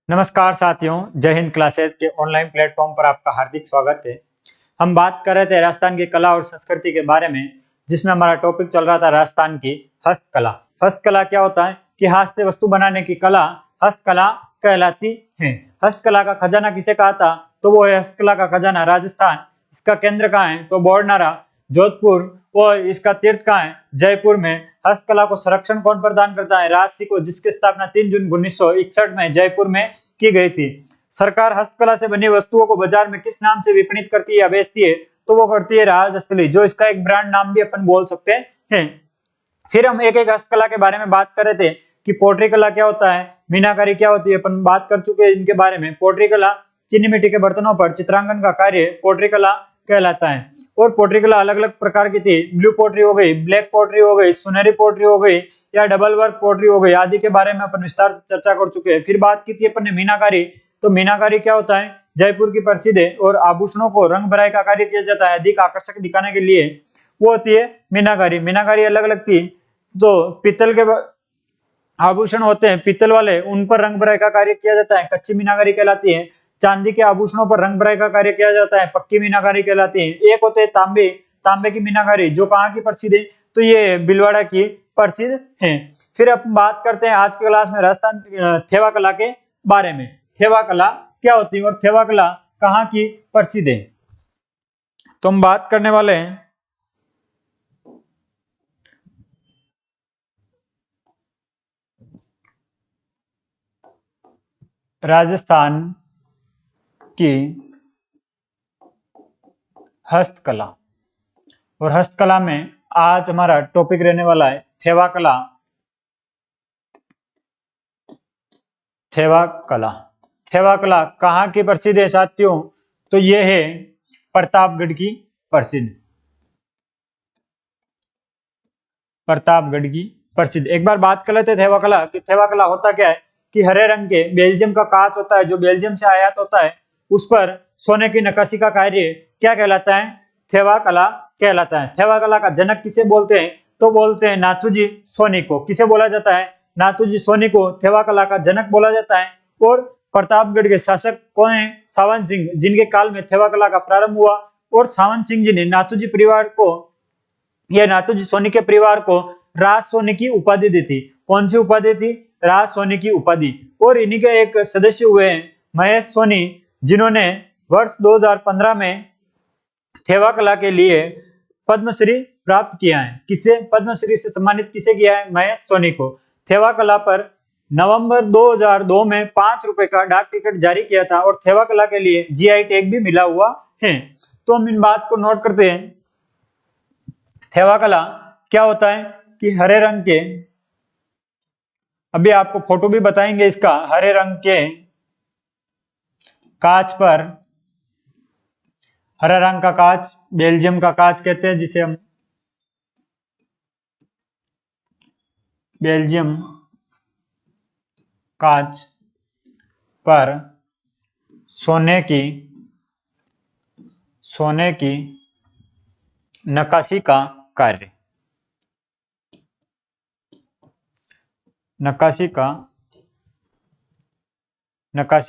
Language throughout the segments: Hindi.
नमस्कार साथियों, जय हिंद क्लासेस के ऑनलाइन प्लेटफॉर्म पर आपका हार्दिक स्वागत है। हम बात कर रहे थे राजस्थान की कला और संस्कृति के बारे में, जिसमें हमारा टॉपिक चल रहा था राजस्थान की हस्तकला। हस्तकला क्या होता है कि हाथ से वस्तु बनाने की कला हस्तकला कहलाती है। हस्तकला का खजाना किसे कहा था? तो वो है हस्तकला का खजाना राजस्थान। इसका केंद्र कहाँ है? तो बोरनारा, जोधपुर। और इसका तीर्थ कहाँ है? जयपुर में। हस्तकला को संरक्षण कौन प्रदान करता है? राजसी को, जिसकी स्थापना 3 जून 1961 में जयपुर में की गई थी। सरकार हस्तकला से बनी वस्तुओं को बाजार में किस नाम से विपणित करती है या बेचती है? तो वो करती है राजस्थली, जो इसका एक ब्रांड नाम भी अपन बोल सकते हैं। फिर हम एक एक हस्तकला के बारे में बात कर रहे थे कि पोट्री कला क्या होता है, मीनाकारी क्या होती है, अपन बात कर चुके हैं इनके बारे में। पोट्री कला चीनी मिट्टी के बर्तनों पर चित्रांकन का कार्य पोट्री कला कहलाता है। और पोट्री कला अलग अलग प्रकार की थी। ब्लू पोट्री हो गई, ब्लैक पोट्री हो गई, सुनहरी पोट्री हो गई या डबल वर्क पोट्री हो गई, आदि के बारे में अपन विस्तार से चर्चा कर चुके हैं। फिर बात की थी अपन ने मीनाकारी। तो मीनाकारी क्या होता है? जयपुर की प्रसिद्ध है और आभूषणों को रंग भराई का कार्य किया जाता है अधिक आकर्षक दिखाने के लिए, वो होती है मीनाकारी। मीनाकारी अलग अलग थी। जो पीतल के आभूषण होते हैं, पीतल वाले, उन पर रंग भराई का कार्य किया जाता है, कच्ची मीनाकारी कहलाती है। चांदी के आभूषणों पर रंग भराई का कार्य किया जाता है, पक्की मीनाकारी कहलाती है। एक होते हैं तांबे, तांबे की मीनाकारी, जो कहाँ की प्रसिद्ध है? तो ये भीलवाड़ा की प्रसिद्ध है। फिर अब बात करते हैं आज के क्लास में राजस्थान थेवा कला के बारे में। थेवा कला क्या होती है और थेवा कला कहाँ की प्रसिद्ध है? तो हम बात करने वाले हैं राजस्थान की हस्तकला। और हस्तकला में आज हमारा टॉपिक रहने वाला है थेवा कला। थेवा कला, थेवा कला कहाँ की प्रसिद्ध है साथियों? तो ये है प्रतापगढ़ की प्रसिद्ध, प्रतापगढ़ की प्रसिद्ध। एक बार बात कर लेते हैं थेवा कला कि थेवा कला होता क्या है कि हरे रंग के बेल्जियम का कांच होता है, जो बेल्जियम से आयात होता है, उस पर सोने की नक्काशी का कार्य क्या कहलाता है? थेवा कला कहलाता है। थेवा कला का जनक किसे बोलते हैं? तो बोलते हैं नाथूजी सोनी को। किसे बोला जाता है? नाथूजी सोनी को थेवा कला का जनक बोला जाता है। और प्रतापगढ़ के शासक कौन है? सावन सिंह, जिनके काल में थेवा कला का प्रारंभ हुआ। और सावन सिंह जी ने नाथूजी परिवार को, यह नाथूजी सोनी के परिवार को राज सोनी की उपाधि दी थी। कौन सी उपाधि थी? राज सोनी की उपाधि। और इन्हीं के एक सदस्य हुए हैं महेश सोनी, जिन्होंने वर्ष 2015 में थेवा कला के लिए पद्मश्री प्राप्त किया है। किसे पद्मश्री से सम्मानित किसे किया है? महेश सोनी को। थेवा कला पर नवंबर 2002 में 5 रुपए का डाक टिकट जारी किया था और थेवा कला के लिए जीआई टैग भी मिला हुआ है। तो हम इन बात को नोट करते हैं। थेवा कला क्या होता है कि हरे रंग के, अभी आपको फोटो भी बताएंगे इसका, हरे रंग के कांच पर, हरा रंग का कांच बेल्जियम का कांच कहते हैं, जिसे हम बेल्जियम कांच पर सोने की नक्काशी का कार्य, नक्काशी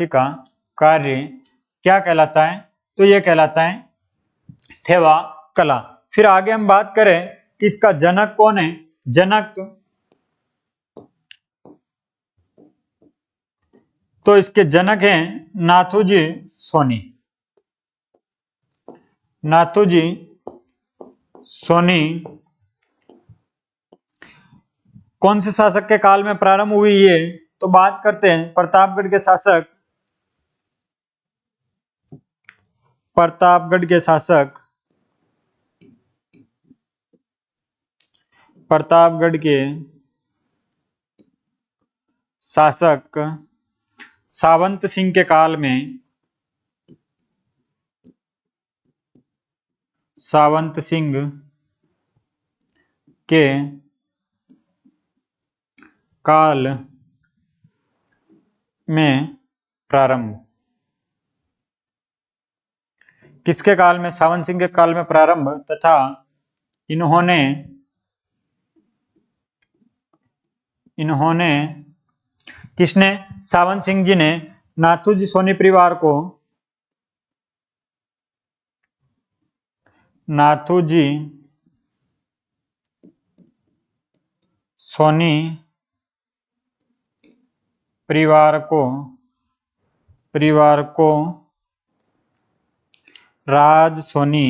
का कार्य क्या कहलाता है? तो यह कहलाता है थेवा कला। फिर आगे हम बात करें कि इसका जनक कौन है। जनक, तो इसके जनक हैं नाथूजी सोनी। नाथूजी सोनी कौन से शासक के काल में प्रारंभ हुई ये? तो बात करते हैं प्रतापगढ़ के शासक, प्रतापगढ़ के शासक, प्रतापगढ़ के शासक सावंत सिंह के काल में, सावंत सिंह के काल में प्रारंभ। किसके काल में? सावन सिंह के काल में प्रारंभ। तथा इन्होंने किसने? सावन सिंह जी ने नाथूजी सोनी परिवार को नाथूजी सोनी परिवार को राज सोनी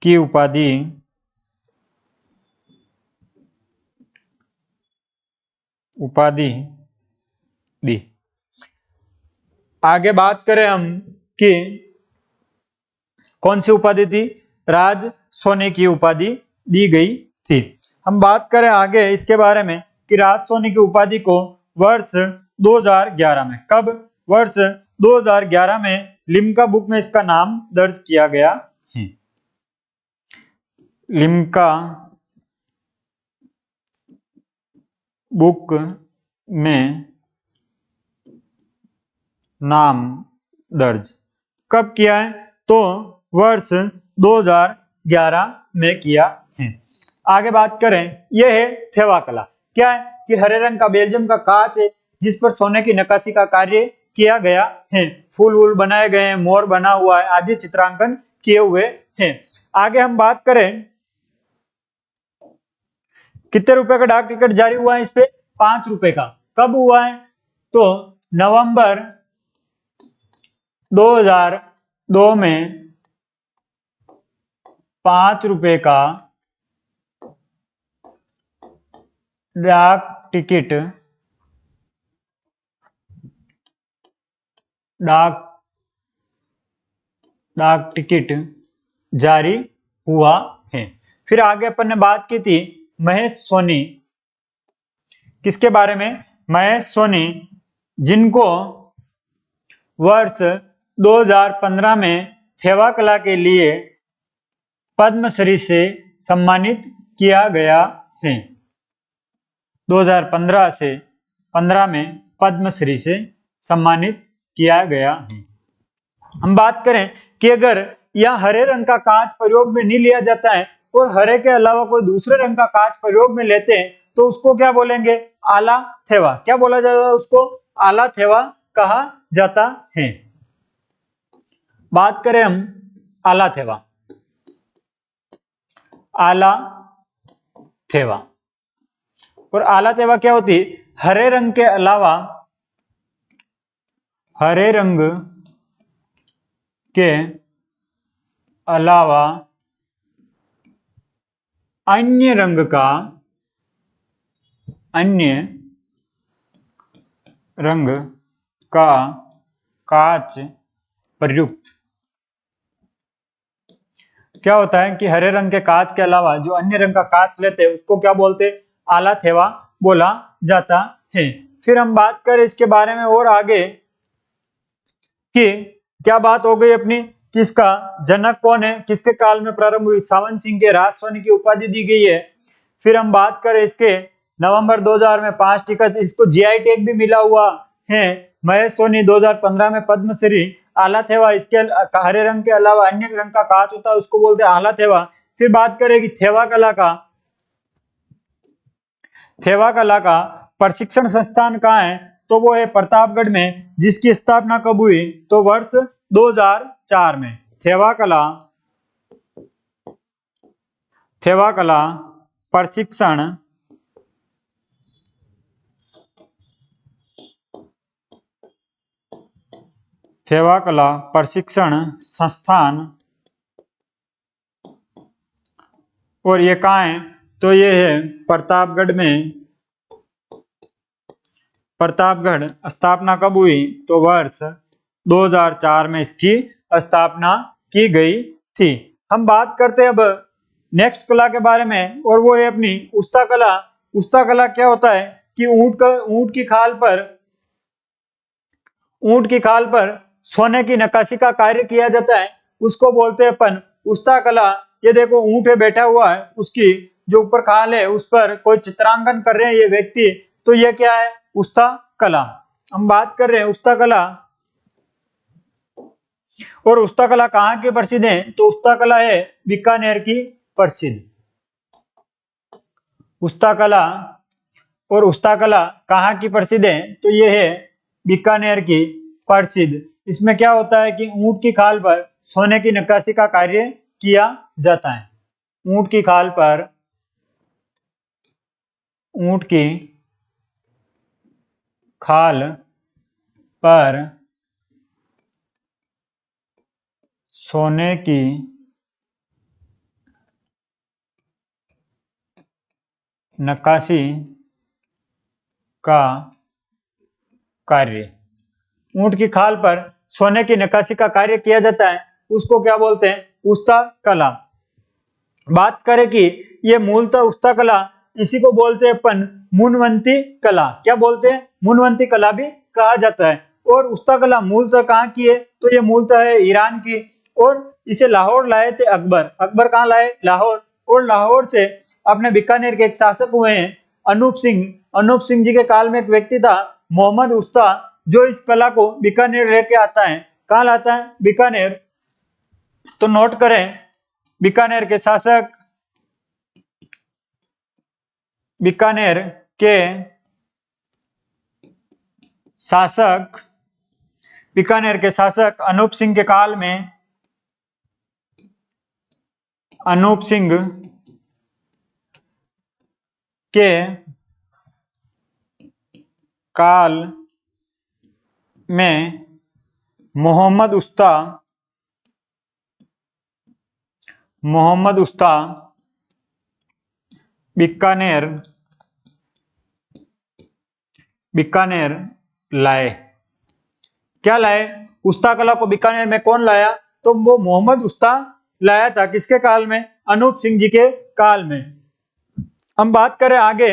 की उपाधि दी। आगे बात करें हम कि कौन सी उपाधि थी, राज सोनी की उपाधि दी गई थी। हम बात करें आगे इसके बारे में कि राज सोनी की उपाधि को वर्ष 2011 में, कब, वर्ष 2011 में लिम्का बुक में इसका नाम दर्ज किया गया है। लिम्का बुक में नाम दर्ज कब किया है, तो वर्ष 2011 में किया है। आगे बात करें, यह है थेवा कला। क्या है कि हरे रंग का बेल्जियम का कांच है जिस पर सोने की नक्काशी का कार्य किया गया है। फूल वूल बनाए गए हैं, मोर बना हुआ है, आदि चित्रांकन किए हुए हैं। आगे हम बात करें कितने रुपए का डाक टिकट जारी हुआ है इस पे, 5 रुपए का। कब हुआ है, तो नवंबर 2002 में 5 रुपए का डाक टिकट जारी हुआ है। फिर आगे अपन ने बात की थी महेश सोनी, किसके बारे में, महेश सोनी, जिनको वर्ष 2015 में थेवा कला के लिए पद्मश्री से सम्मानित किया गया है। 2015 से 15 में पद्मश्री से सम्मानित किया गया है। हम बात करें कि अगर यह हरे रंग का कांच प्रयोग में नहीं लिया जाता है और हरे के अलावा कोई दूसरे रंग का कांच प्रयोग में लेते हैं तो उसको क्या बोलेंगे, आला थेवा। क्या बोला जाता है उसको, आला थेवा कहा जाता है। बात करें हम आला थेवा, आला थेवा, और आला थेवा क्या होती है, हरे रंग के अलावा, हरे रंग के अलावा अन्य रंग का कांच प्रयुक्त। क्या होता है कि हरे रंग के कांच के अलावा जो अन्य रंग का कांच लेते हैं उसको क्या बोलते हैं, आला थेवा बोला जाता है। फिर हम बात करें इसके बारे में और आगे कि क्या बात हो गई अपनी, किसका जनक कौन है, किसके काल में प्रारंभ हुई, सावन सिंह के राज सोनी की उपाधि दी गई है। फिर हम बात करें इसके नवंबर 2000 में 5 टिकट, इसको जीआई टैग भी मिला हुआ है। महेश सोनी 2015 में पद्मश्री। आला थेवा, इसके हरे रंग के अलावा अन्य रंग का कांच होता है उसको बोलते हैं आला थेवा। फिर बात करें कि थेवा कला का प्रशिक्षण संस्थान कहाँ है, तो वो है प्रतापगढ़ में, जिसकी स्थापना कब हुई, तो वर्ष 2004 में। थेवा कला प्रशिक्षण संस्थान, और ये कहाँ है, तो ये है प्रतापगढ़ में। प्रतापगढ़ स्थापना कब हुई, तो वर्ष 2004 में इसकी स्थापना की गई थी। हम बात करते हैं अब नेक्स्ट कला के बारे में, और वो है अपनी उस्ता कला। उस्ता कला क्या होता है कि ऊंट की खाल पर सोने की नक्काशी का कार्य किया जाता है, उसको बोलते हैं अपन उस्ता कला। ये देखो ऊंट है बैठा हुआ है, उसकी जो ऊपर खाल है उस पर कोई चित्रांकन कर रहे हैं ये व्यक्ति, तो ये क्या है, उस्ता कला। हम बात कर रहे हैं उस्ता कला, और उस्ता कला कहाँ की प्रसिद्ध है, तो उस्ता कला है बीकानेर की प्रसिद्ध। उस्ता कला, और उस्ता कला कहाँ की प्रसिद्ध है? तो ये है बीकानेर की प्रसिद्ध। इसमें क्या होता है कि ऊंट की खाल पर सोने की नक्काशी का कार्य किया जाता है। ऊंट की खाल पर, ऊंट की खाल पर सोने की नक्काशी का कार्य, ऊंट की खाल पर सोने की नक्काशी का कार्य किया जाता है, उसको क्या बोलते हैं? उस्ता कला। बात करें कि ये मूलतः उस्ता कला, इसी को बोलते हैं अपन मुनवंती कला। क्या बोलते हैं? मुनवंती कला भी कहा जाता है। और उस्ता कला मूलतः कहाँ की है? तो ये मूलतः है ईरान की, और इसे लाहौर लाए थे अकबर। अकबर कहाँ लाए? लाहौर। और लाहौर से अपने बीकानेर के एक शासक हुए हैं अनूप सिंह। अनूप सिंह जी के काल में एक व्यक्ति था मोहम्मद उस्ता, जो इस कला को बीकानेर लेके आता है। कहाँ लाता है? बीकानेर। तो नोट करें, बीकानेर के शासक, बीकानेर के शासक, बीकानेर के शासक अनूप सिंह के काल में, अनूप सिंह के काल में मोहम्मद उस्ता, मोहम्मद उस्ता बीकानेर, बीकानेर लाए। क्या लाए? उस्ता कला को बीकानेर में कौन लाया? तो वो मोहम्मद उस्ता लाया था। किसके काल में? अनूप सिंह जी के काल में। हम बात करें आगे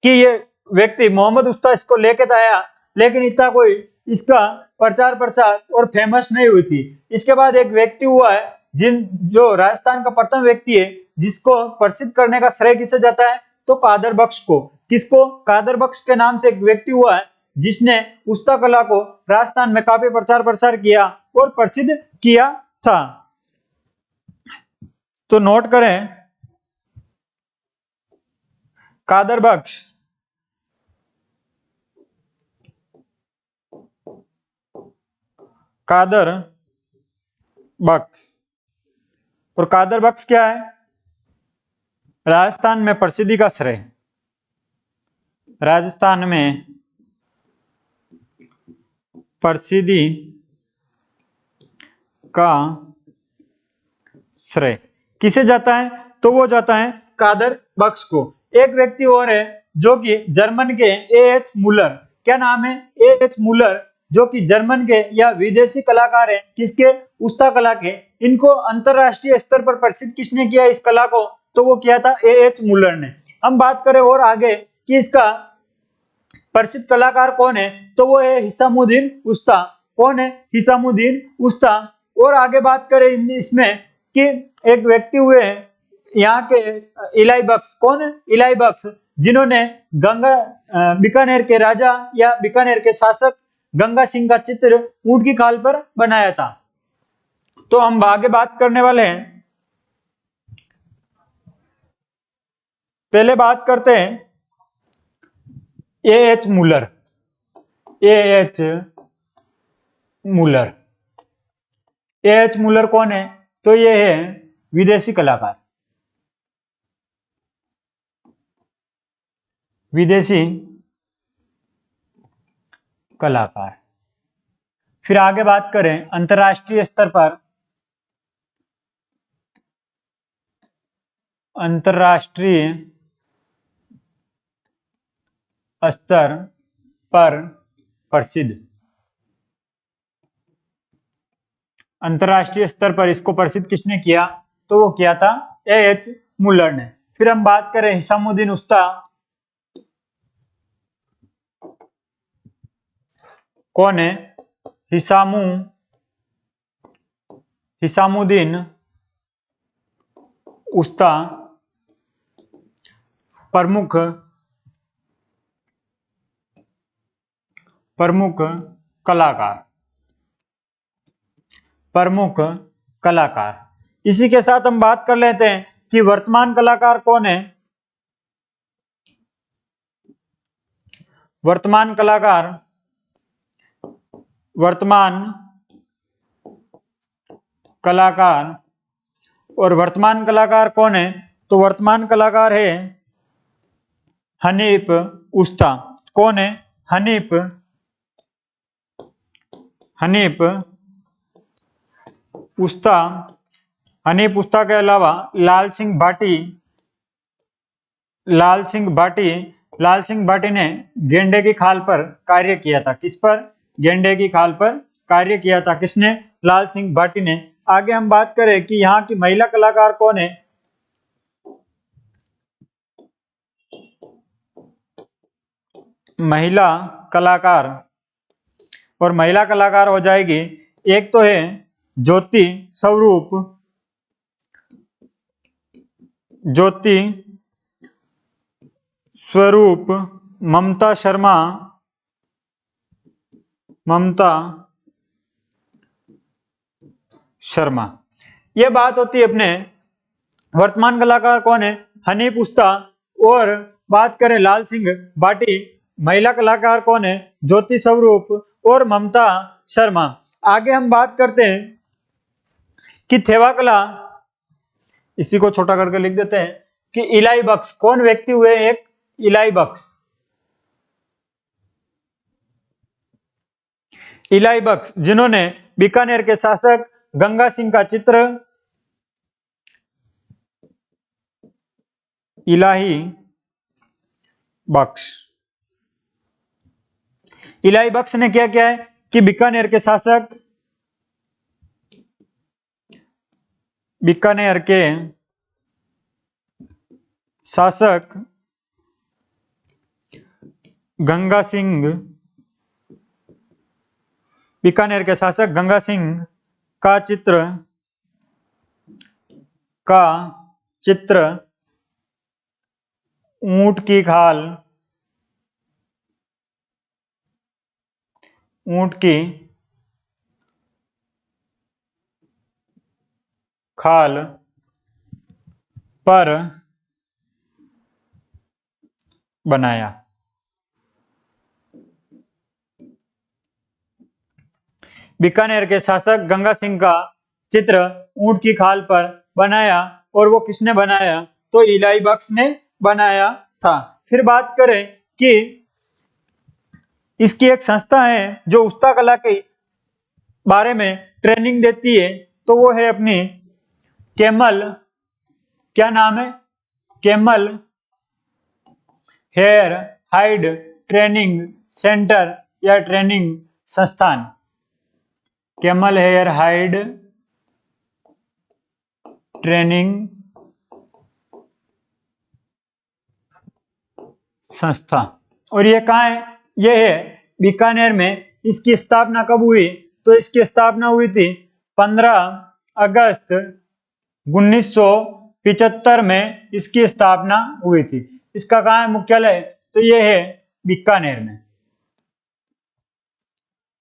कि ये व्यक्ति मोहम्मद उस्ता इसको लेके तो आया, लेकिन इतना कोई इसका प्रचार प्रसार और फेमस नहीं हुई थी। इसके बाद एक व्यक्ति हुआ है जो राजस्थान का प्रथम व्यक्ति है जिसको प्रसिद्ध करने का श्रेय किसे जाता है? तो कादर बख्श को। किसको? कादर बख्श के नाम से एक व्यक्ति हुआ है जिसने उस्ता कला को राजस्थान में काफी प्रचार प्रसार किया और प्रसिद्ध किया था। तो नोट करें, कादर बख्श, कादर बख्श। और कादर बख्श क्या है? राजस्थान में प्रसिद्धि का श्रेय, राजस्थान में प्रसिद्धि का श्रेय किसे जाता है? तो वो जाता है कादर बख्श को। एक व्यक्ति और है जो कि जर्मन के एएच मुलर। क्या नाम है? एएच मुलर, जो कि जर्मन के या विदेशी कलाकार हैं। किसके? उस्ता कला के। इनको अंतरराष्ट्रीय स्तर पर प्रसिद्ध किसने किया इस कला को? तो वो किया था एएच मुलर ने। हम बात करें और आगे कि इसका प्रसिद्ध कलाकार कौन है? तो वो है हिसामुद्दीन उस्ता। कौन है? हिसामुद्दीन उस्ता। और आगे बात करें इसमें कि एक व्यक्ति हुए यहाँ के इलाई बख्श। कौन है? इलाई बख्श, जिन्होंने गंगा बीकानेर के राजा या बीकानेर के शासक गंगा सिंह का चित्र ऊंट की खाल पर बनाया था। तो हम आगे बात करने वाले हैं, पहले बात करते हैं एएच मुलर। एएच मुलर, एएच मुलर कौन है? तो ये है विदेशी कलाकार, विदेशी कलाकार। फिर आगे बात करें अंतरराष्ट्रीय स्तर पर, अंतरराष्ट्रीय स्तर पर प्रसिद्ध, अंतरराष्ट्रीय स्तर पर इसको प्रसिद्ध किसने किया? तो वो किया था एएच मुलर ने। फिर हम बात करें हिसामुद्दीन उस्ता। कौन है? हिसामुद्दीन उस्ता प्रमुख कलाकार, प्रमुख कलाकार। इसी के साथ हम बात कर लेते हैं कि वर्तमान कलाकार कौन है। वर्तमान कलाकार, वर्तमान कलाकार, और वर्तमान कलाकार कौन है? तो वर्तमान कलाकार है हनीफ उस्ता। कौन है? हनीफ उस्ता। हनीफ उस्ता के अलावा लाल सिंह भाटी ने गेंडे की खाल पर कार्य किया था। किस पर? गेंडे की खाल पर कार्य किया था। किसने? लाल सिंह भाटी ने। आगे हम बात करें कि यहाँ की महिला कलाकार कौन है? महिला कलाकार, और महिला कलाकार हो जाएगी, एक तो है ज्योति स्वरूप, ममता शर्मा। यह बात होती है अपने वर्तमान कलाकार कौन है? हनीफ उस्ता। और बात करें लाल सिंह भाटी, महिला कलाकार कौन है? ज्योति स्वरूप और ममता शर्मा। आगे हम बात करते हैं कि थेवा कला, इसी को छोटा करके लिख देते हैं कि इलाई बख्श। कौन व्यक्ति हुए? एक इलाई बख्श, जिन्होंने बीकानेर के शासक गंगा सिंह का चित्र, इलाई बख्श ने क्या किया है कि बीकानेर के शासक गंगा सिंह, बीकानेर के शासक गंगा सिंह का चित्र ऊंट की खाल पर बनाया। बीकानेर के शासक गंगा सिंह का चित्र ऊंट की खाल पर बनाया, और वो किसने बनाया? तो इलाई बख्श ने बनाया था। फिर बात करें कि इसकी एक संस्था है जो उस्ता कला के बारे में ट्रेनिंग देती है, तो वो है अपनी कैमल, क्या नाम है? Camel hair hide training centre या ट्रेनिंग संस्थान। कैमल हेयर हाइड ट्रेनिंग संस्था। और ये कहाँ है? ये है बीकानेर में। इसकी स्थापना कब हुई? तो इसकी स्थापना हुई थी 15 अगस्त 1975 में इसकी स्थापना हुई थी। इसका कहाँ है मुख्यालय? तो ये है बीकानेर में।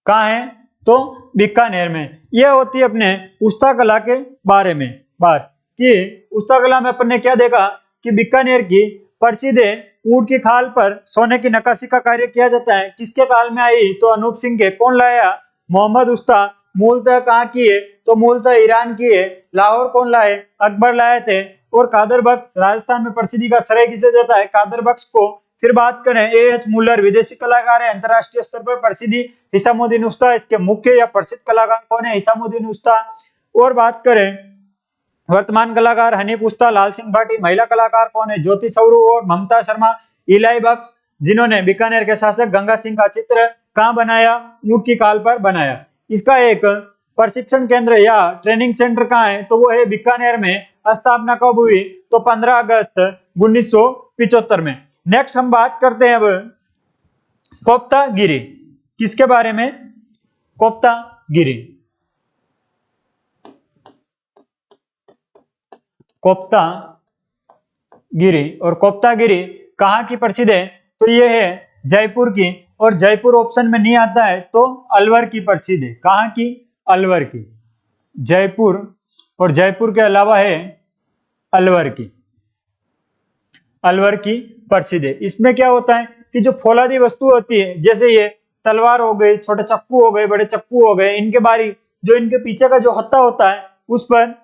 कहाँ है? तो बीकानेर में। यह होती है अपने उस्ता कला के बारे में बात कि उस्ता कला में अपन ने क्या देखा कि बीकानेर की प्रसिद्ध ऊंट की खाल पर सोने की नक्काशी का कार्य किया जाता है। किसके काल में आई? तो अनूप सिंह के। कौन लाया? मोहम्मद उस्ता। मूलतः कहाँ की है? तो मूलतः ईरान की है। लाहौर कौन लाए? अकबर लाए थे। और कादर बख्श राजस्थान में प्रसिद्धि का श्रेय किसे जाता है? कादर बख्श को। फिर बात करें एएच मुल्लर, विदेशी कलाकार है, अंतरराष्ट्रीय स्तर पर प्रसिद्धि। हिसामुद्दीन उस्ता इसके मुख्य या प्रसिद्ध कलाकार कौन है? हिसामुद्दीन उस्ता। और बात करें वर्तमान कलाकार हनीफ उस्ता, लाल सिंह भाटी। महिला कलाकार कौन है? ज्योति स्वरूप और ममता शर्मा। इलाई बख्श, जिन्होंने बीकानेर के शासक गंगा सिंह का चित्र कहाँ बनाया? ऊंट की खाल पर बनाया। इसका एक प्रशिक्षण केंद्र या ट्रेनिंग सेंटर कहाँ है? तो वो है बीकानेर में। स्थापना कब हुई? तो 15 अगस्त 1975 में। नेक्स्ट हम बात करते हैं अब कोप्ता गिरी। किसके बारे में? कोप्ता गिरी। कोप्ता गिरी। और कोप्ता गिरी कहाँ की प्रसिद्ध है? तो ये है जयपुर की। और जयपुर ऑप्शन में नहीं आता है तो अलवर की प्रसिद्ध है। कहाँ की? अलवर की। जयपुर, और जयपुर के अलावा है अलवर की। अलवर की प्रसिद्ध है। इसमें क्या होता है कि जो फौलादी वस्तु होती है, जैसे ये तलवार हो गई, छोटे चक्कू हो गए, बड़े चक्कू हो गए, इनके बारी जो इनके पीछे का जो हत्था होता है उस पर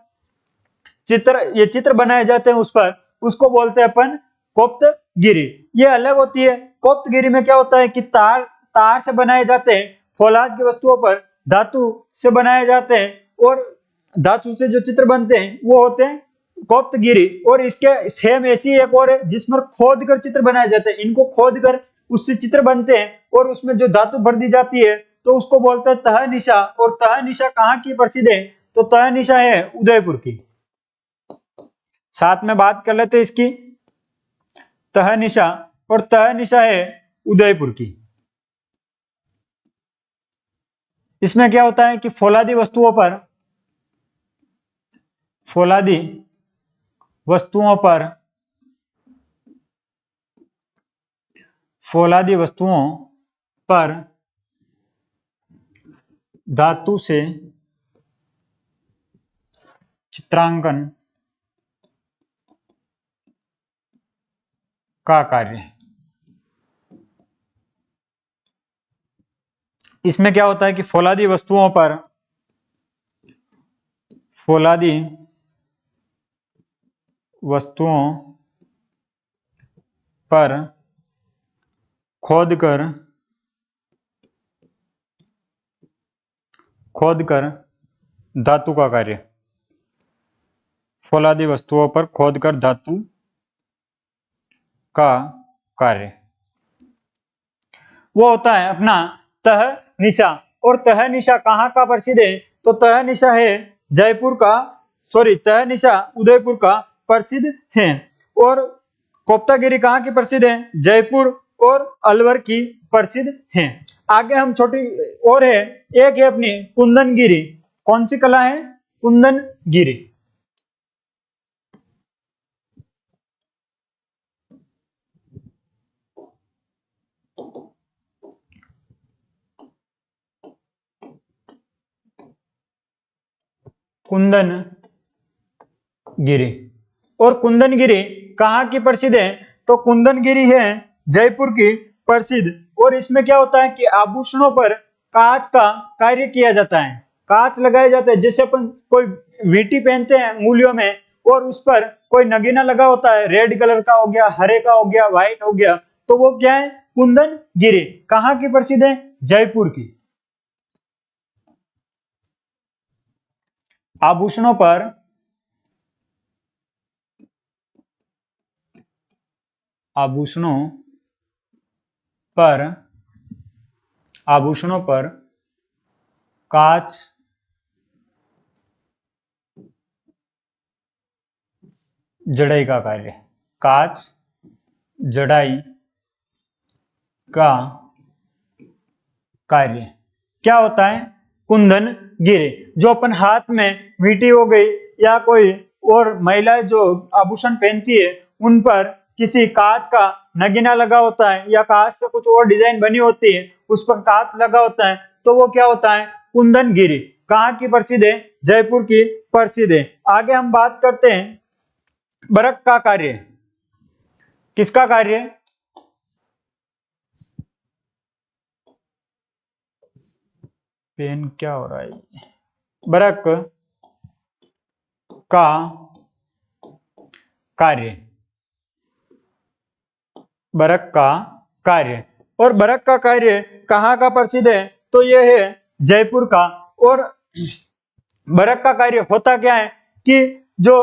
ये चित्र बनाए जाते हैं, उस पर उसको बोलते हैं अपन कोप्तगिरी। ये अलग होती है। कोप्तगिरी में क्या होता है कि तार से बनाए जाते हैं, फौलाद की वस्तुओं पर धातु से बनाए जाते हैं, और धातु से जो चित्र बनते हैं वो होते हैं कोप्तगिरी। और इसके सेम ऐसी एक और है जिसमें खोद कर चित्र बनाए जाते हैं। इनको खोद कर उससे चित्र बनते हैं और उसमें जो धातु भर दी जाती है तो उसको बोलते हैं तहनिशा। और तहनिशा कहाँ की प्रसिद्ध है? तो तहनिशा है उदयपुर की। साथ में बात कर लेते हैं इसकी तहनिशा, और तहनिशा है उदयपुर की। इसमें क्या होता है कि फौलादी वस्तुओं पर धातु से चित्रांकन का कार्य। इसमें क्या होता है कि फौलादी वस्तुओं पर खोदकर धातु का कार्य। फौलादी वस्तुओं पर खोदकर धातु का कार्य वो होता है अपना तहनिशा। और तहनिशा कहाँ का प्रसिद्ध है? तो तहनिशा है तहनिशा उदयपुर का प्रसिद्ध है। और कोप्तागिरी कहाँ की प्रसिद्ध है? जयपुर और अलवर की प्रसिद्ध है। आगे हम छोटी और है, एक है अपनी कुंदनगिरी। कौन सी कला है? कुंदनगिरी। कुंदनगिरी। और कुंदनगिरी कहाँ की प्रसिद्ध है? तो कुंदनगिरी है जयपुर की प्रसिद्ध। और इसमें क्या होता है कि आभूषणों पर कांच का कार्य किया जाता है, कांच लगाए जाते हैं। जैसे अपन कोई वीटी पहनते हैं अंगुलियों में और उस पर कोई नगीना लगा होता है, रेड कलर का हो गया, हरे का हो गया, व्हाइट हो गया, तो वो क्या है? कुंदनगिरी। कहाँ की प्रसिद्ध है? जयपुर की। आभूषणों पर कांच जड़ाई का कार्य। कांच जड़ाई का कार्य क्या होता है? कुंदनगिरी। जो अपन हाथ में वीटी हो गई या कोई और महिलाएं जो आभूषण पहनती है उन पर किसी कांच का नगीना लगा होता है या कांच से कुछ और डिजाइन बनी होती है, उस पर कांच लगा होता है, तो वो क्या होता है? कुंदनगिरी। कहाँ की प्रसिद्ध है? जयपुर की प्रसिद्ध है। आगे हम बात करते हैं बरक का कार्य। किसका कार्य? पेन क्या हो रहा है? बरक का कार्य। बरक का कार्य। और बरक का कार्य कहाँ का प्रसिद्ध है? तो यह है जयपुर का। और बरक का कार्य होता क्या है कि जो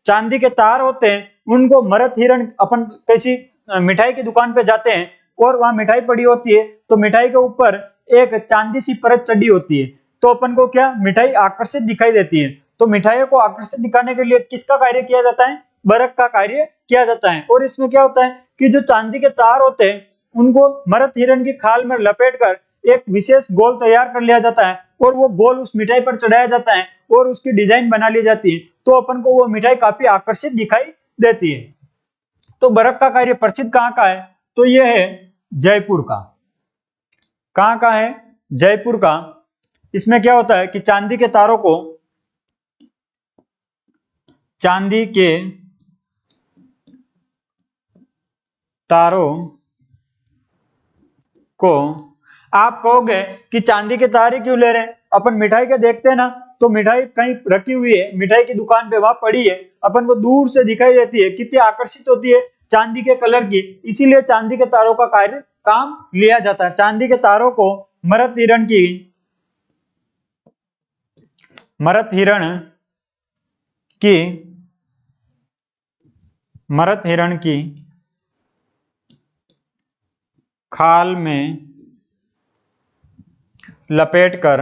चांदी के तार होते हैं उनको मरत हिरण, अपन किसी मिठाई की दुकान पे जाते हैं और वहां मिठाई पड़ी होती है, तो मिठाई के ऊपर एक चांदी सी परत चढ़ी होती है, तो अपन को क्या? मिठाई आकर्षित दिखाई देती है। तो मिठाइयों को आकर्षित दिखाने के लिए किसका कार्य किया जाता है? बरक का कार्य किया जाता है। और इसमें क्या होता है कि जो चांदी के तार होते हैं उनको मरत हिरण की खाल में लपेटकर एक विशेष गोल तैयार कर लिया जाता है और वो गोल उस मिठाई पर चढ़ाया जाता है और उसकी डिजाइन बना ली जाती है, तो अपन को वो मिठाई काफी आकर्षित दिखाई देती है। तो बरक का कार्य प्रसिद्ध कहाँ का है? तो यह है जयपुर का। कहाँ का है? जयपुर का। इसमें क्या होता है कि चांदी के तारों को आप कहोगे कि चांदी के तार ही क्यों ले रहे हैं, अपन मिठाई के देखते हैं ना, तो मिठाई कहीं रखी हुई है, मिठाई की दुकान पे वहां पड़ी है, अपन को दूर से दिखाई देती है, कितनी आकर्षित होती है चांदी के कलर की, इसीलिए चांदी के तारों का कार्य काम लिया जाता है। चांदी के तारों को मरत हिरण की खाल में लपेटकर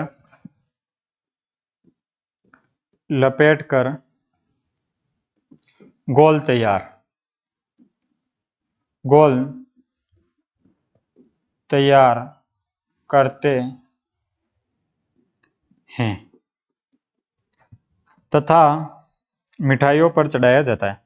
गोल तैयार करते हैं तथा मिठाइयों पर चढ़ाया जाता है,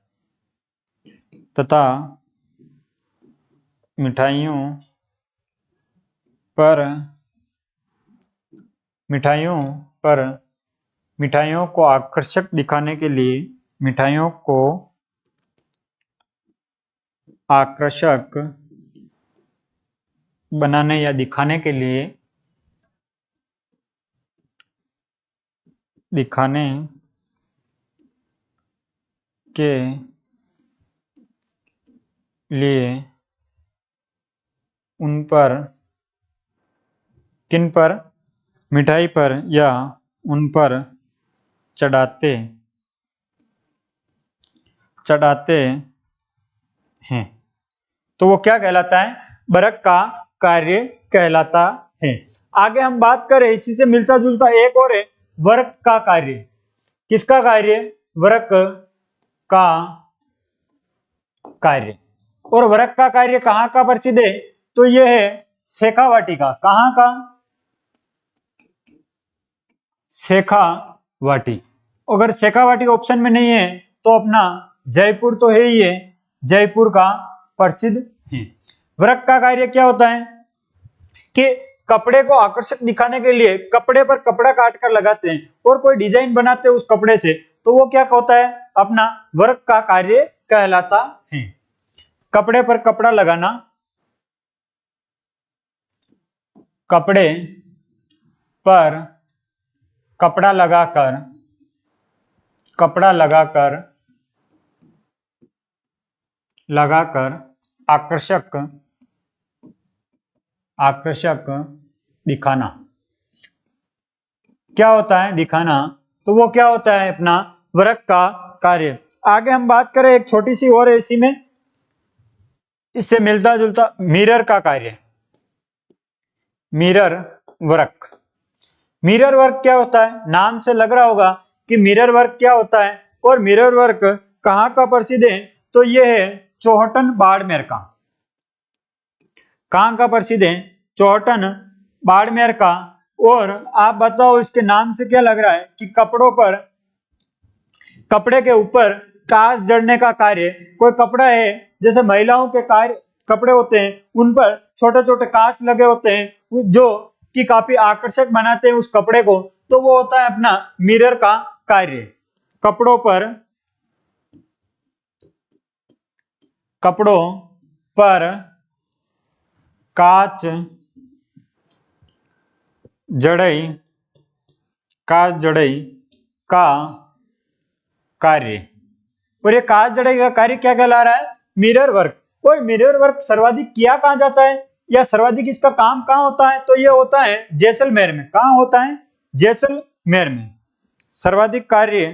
मिठाइयों को आकर्षक दिखाने के लिए, मिठाइयों को आकर्षक बनाने या दिखाने के लिए उन पर, किन पर, मिठाई पर या उन पर चढ़ाते हैं, तो वो क्या कहलाता है, वर्क का कार्य कहलाता है। आगे हम बात करें, इसी से मिलता जुलता एक और है, वर्क का कार्य। किसका कार्य, वर्क का कार्य। और वर्क का कार्य कहाँ का प्रसिद्ध है, तो यह है शेखावाटी का। कहाँ का, शेखावाटी। अगर शेखावाटी ऑप्शन में नहीं है तो अपना जयपुर तो है ही है, जयपुर का प्रसिद्ध है। वर्क का कार्य क्या होता है कि कपड़े को आकर्षक दिखाने के लिए कपड़े पर कपड़ा काट कर लगाते हैं और कोई डिजाइन बनाते हैं उस कपड़े से, तो वो क्या होता है, अपना वर्क का कार्य कहलाता है। कपड़े पर कपड़ा लगाना, कपड़े पर कपड़ा लगाकर आकर्षक दिखाना। क्या होता है दिखाना, तो वो क्या होता है, अपना वर्क का कार्य। आगे हम बात करें एक छोटी सी और इसी में, इससे मिलता जुलता, मिरर का कार्य। मिरर वर्क क्या होता है, नाम से लग रहा होगा कि मिरर वर्क क्या होता है। और मिरर वर्क कहाँ का प्रसिद्ध है, तो यह है चौहटन बाड़मेर का। कहाँ का प्रसिद्ध है, चौहटन बाड़मेर का। और आप बताओ इसके नाम से क्या लग रहा है कि कपड़े के ऊपर कांच जड़ने का कार्य। कोई कपड़ा है, जैसे महिलाओं के कपड़े होते हैं, उन पर छोटे छोटे कांच लगे होते हैं जो कि काफी आकर्षक बनाते हैं उस कपड़े को, तो वो होता है अपना मिरर का कार्य। कपड़ों पर कांच जड़ई का कार्य। और ये कांच जड़ई का कार्य क्या कहला रहा है, मिरर वर्क। और मिरर वर्क सर्वाधिक किया कहाँ जाता है, या सर्वाधिक इसका काम कहाँ होता है, तो ये होता है जैसलमेर में। कहाँ होता है, जैसलमेर में। सर्वाधिक कार्य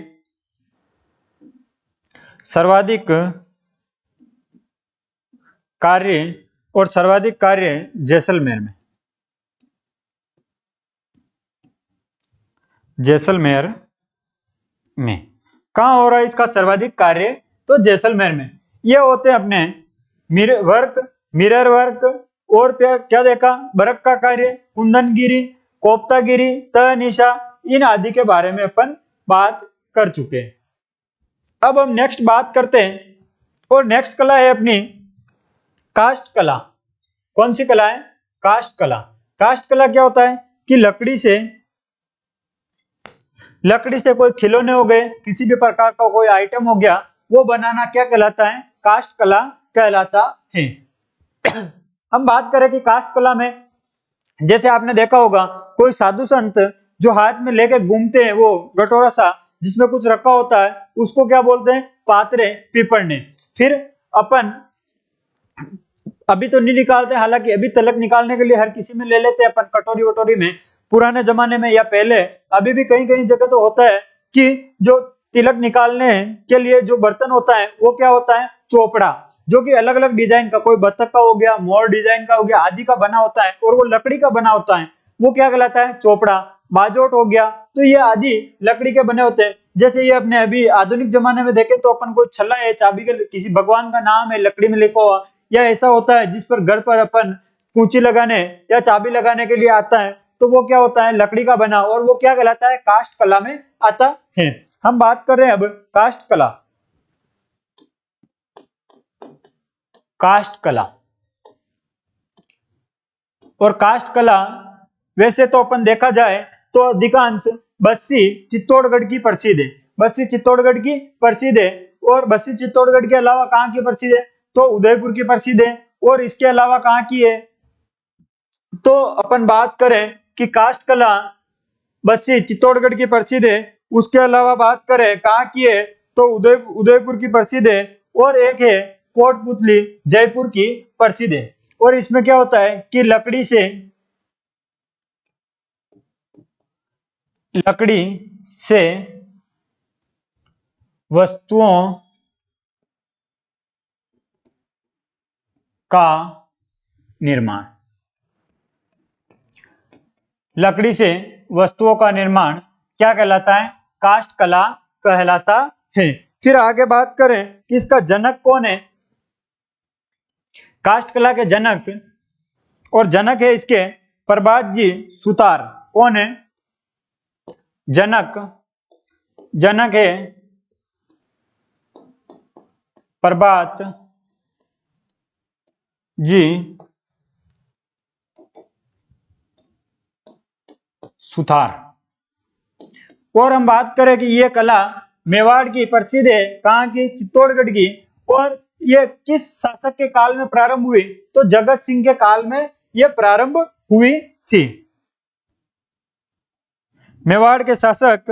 जैसलमेर में। कहाँ हो रहा है इसका सर्वाधिक कार्य, तो जैसलमेर में। ये होते हैं अपने मिरर वर्क। और क्या देखा, वर्क का कार्य, कुंदनगिरी, कोप्तागिरी, तनिषा, इन आदि के बारे में अपन बात कर चुके हैं। अब हम नेक्स्ट बात करते हैं, और नेक्स्ट कला है अपनी काष्ठ कला। कौन सी कला है, काष्ठ कला। काष्ठ कला क्या होता है कि लकड़ी से कोई खिलौने हो गए, किसी भी प्रकार का कोई आइटम हो गया, वो बनाना क्या कहलाता है, काष्ठ कला कहलाता है। हम बात करें कि काष्ठ कला में जैसे आपने देखा होगा कोई साधु संत जो हाथ में लेके घूमते हैं, वो कटोरा सा जिसमें कुछ रखा होता है, उसको क्या बोलते हैं? पात्रे पिपड़ने। फिर अपन अभी तो नहीं निकालते, हालांकि अभी तिलक निकालने के लिए हर किसी में ले लेते हैं अपन कटोरी वटोरी में। पुराने जमाने में या पहले, अभी भी कहीं कहीं जगह तो होता है कि जो तिलक निकालने के लिए जो बर्तन होता है वो क्या होता है? चोपड़ा, जो कि अलग अलग डिजाइन का, कोई बतख का हो गया, मोर डिजाइन का हो गया, आदि का बना होता है, और वो लकड़ी का बना होता है, वो क्या कहलाता है? चोपड़ा। बाजोट हो गया, तो ये आदि लकड़ी के बने होते हैं। जैसे ये अपने अभी आधुनिक जमाने में देखें तो अपन को छल्ला है, चाबी के किसी भगवान का नाम है लकड़ी में लिखा हुआ, या ऐसा होता है जिस पर घर पर अपन कुंची लगाने या चाबी लगाने के लिए आता है, तो वो क्या होता है? लकड़ी का बना, और वो क्या कहलाता है? काष्ठ कला में आता है। हम बात कर रहे हैं अब काष्ठ कला। काष्ठ कला और काष्ठ कला, वैसे तो अपन देखा जाए तो अधिकांश बस्सी चित्तौड़गढ़ की प्रसिद्ध है, बस्सी चित्तौड़गढ़ की प्रसिद्ध है। और बस्सी चित्तौड़गढ़ के अलावा कहाँ की प्रसिद्ध है? तो उदयपुर की प्रसिद्ध है। और इसके अलावा कहाँ की है? तो अपन बात करें कि काष्ठ कला बस्सी चित्तौड़गढ़ की प्रसिद्ध है, उसके अलावा बात करें कहाँ की है तो उदयपुर की प्रसिद्ध है। और एक है कोटपुतली, जयपुर की प्रसिद्ध है। और इसमें क्या होता है कि लकड़ी से वस्तुओं का निर्माण, लकड़ी से वस्तुओं का निर्माण क्या कहलाता है? काष्ठ कला कहलाता है। फिर आगे बात करें कि इसका जनक कौन है? काष्ठ कला के जनक, और जनक है इसके प्रभात जी सुतार। कौन है जनक? जनक है प्रभात जी सुतार। और हम बात करें कि यह कला मेवाड़ की प्रसिद्ध है, कहाँ की? चित्तौड़गढ़ की। और ये किस शासक के काल में प्रारंभ हुई? तो जगत सिंह के काल में यह प्रारंभ हुई थी। मेवाड़ के शासक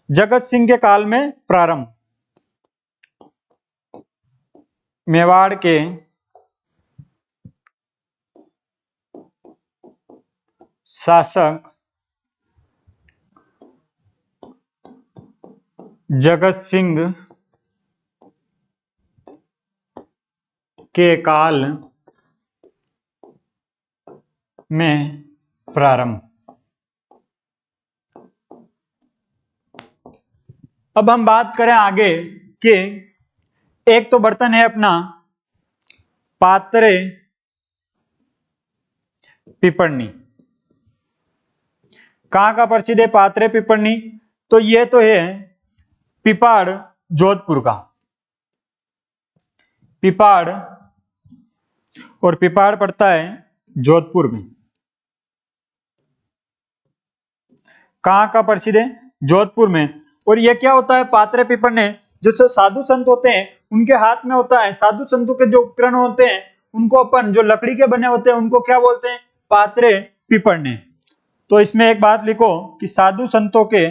जगत सिंह के काल में प्रारंभ, मेवाड़ के शासक जगत सिंह के काल में प्रारंभ। अब हम बात करें आगे कि एक तो बर्तन है अपना पात्रे पिपड़नी। कहाँ का प्रसिद्ध है पात्रे पिपड़नी? तो ये तो है पिपाड़, जोधपुर का। पिपाड़, और पिपाड़ पड़ता है जोधपुर में। कहाँ का प्रसिद्ध है? जोधपुर में। और ये क्या होता है पात्रे पिपड़ने? जो साधु संत होते हैं उनके हाथ में होता है, साधु संतों के जो उपकरण होते हैं उनको अपन जो लकड़ी के बने होते हैं उनको क्या बोलते हैं? पात्रे पिपड़ने। तो इसमें एक बात लिखो कि साधु संतों के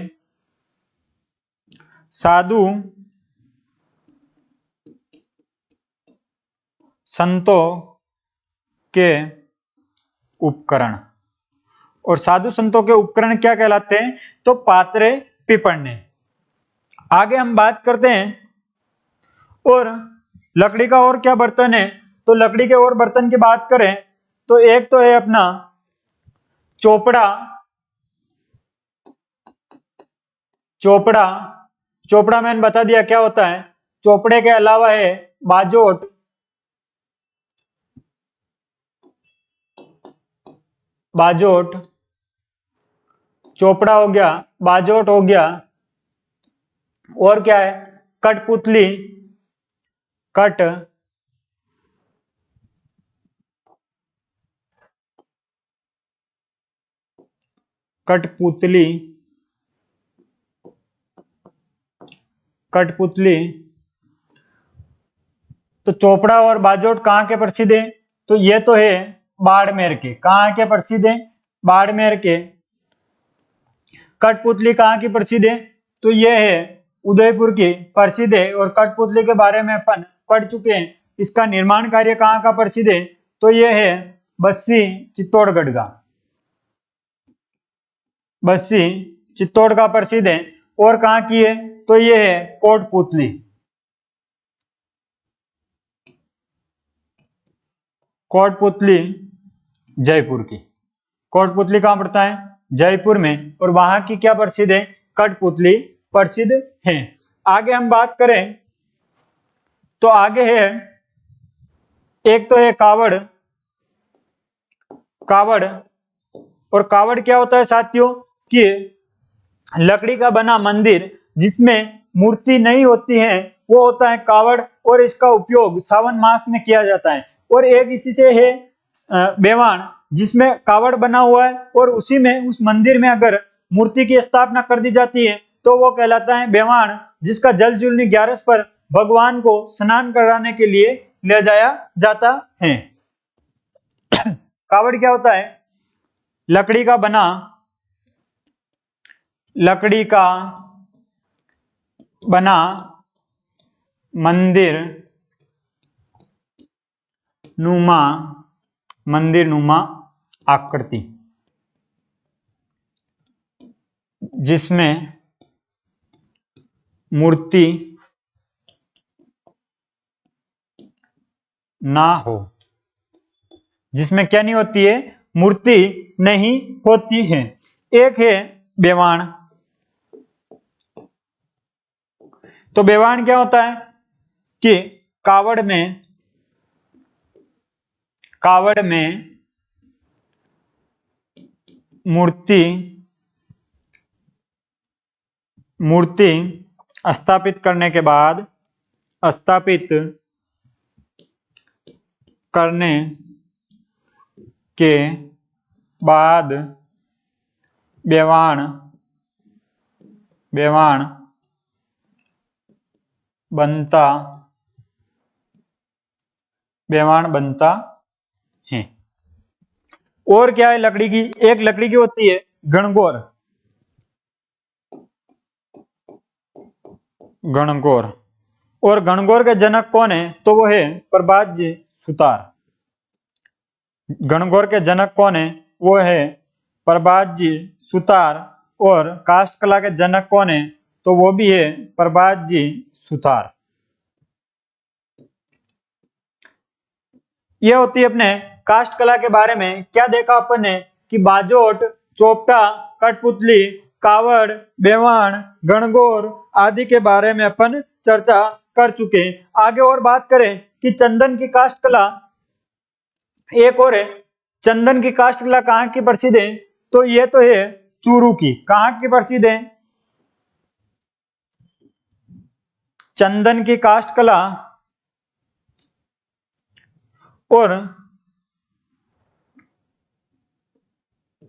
उपकरण, और साधु संतों के उपकरण क्या कहलाते हैं? तो पात्रे पिपड़ने। आगे हम बात करते हैं और लकड़ी का और क्या बर्तन है? तो लकड़ी के और बर्तन की बात करें तो एक तो है अपना चोपड़ा। चोपड़ा, चोपड़ा मैंने बता दिया क्या होता है। चोपड़े के अलावा है बाजोट। बाजोट, चोपड़ा हो गया, बाजोट हो गया, और क्या है? कठपुतली, कठपुतली, कठपुतली। तो चोपड़ा और बाजोट कहाँ के प्रसिद्ध है? तो ये तो है बाड़मेर के। कहाँ के प्रसिद्ध है? बाड़मेर के। कठपुतली कहाँ की प्रसिद्ध है? तो यह है उदयपुर की प्रसिद्ध है। और कठपुतली के बारे में अपन पढ़ चुके हैं। इसका निर्माण कार्य कहाँ का प्रसिद्ध है? तो यह है बस्सी चित्तौड़गढ़ का। बस्सी चित्तौड़ का प्रसिद्ध है। और कहाँ की है? तो यह है कोटपुतली। कोटपुतली जयपुर की। कोटपुतली कहाँ पड़ता है? जयपुर में। और वहां की क्या प्रसिद्ध है? कठपुतली प्रसिद्ध है। आगे हम बात करें तो आगे है, एक तो है कावड़। कावड़, और कावड़ क्या होता है साथियों कि लकड़ी का बना मंदिर जिसमें मूर्ति नहीं होती है वो होता है कावड़। और इसका उपयोग सावन मास में किया जाता है। और एक इसी से है बेवाण, जिसमें कावड़ बना हुआ है और उसी में उस मंदिर में अगर मूर्ति की स्थापना कर दी जाती है तो वो कहलाता है बेवाण, जिसका जल जूलनी 11 पर भगवान को स्नान कराने के लिए ले जाया जाता है। कावड़ क्या होता है? लकड़ी का बना, लकड़ी का बना मंदिर नुमा आकृति, जिसमें मूर्ति ना हो। जिसमें क्या नहीं होती है? मूर्ति नहीं होती है। एक है बेवाण। तो बेवाण क्या होता है कि कावड़ में मूर्ति स्थापित करने के बाद बेवाण बनता है। और क्या है लकड़ी की? एक लकड़ी की होती है गणगौर। और गणगौर के जनक कौन है? तो वो है प्रभातजी सुतार। गणगौर के जनक कौन है? वो है प्रभातजी सुतार। और काष्ठ कला के जनक कौन है? तो वो भी है प्रभातजी सुतार। ये होती है अपने काष्ठ कला के बारे में। क्या देखा अपन ने कि बाजोट, चोपटा, कठपुतली, कावड़, बेवाण, गणगौर आदि के बारे में अपन चर्चा कर चुके हैं। आगे और बात करें कि चंदन की काष्ठ कला, एक और है चंदन की काष्ठ कला कहाँ की प्रसिद्ध है? तो ये तो है चूरू की। कहाँ की प्रसिद्ध है? चंदन की काष्ठ कला और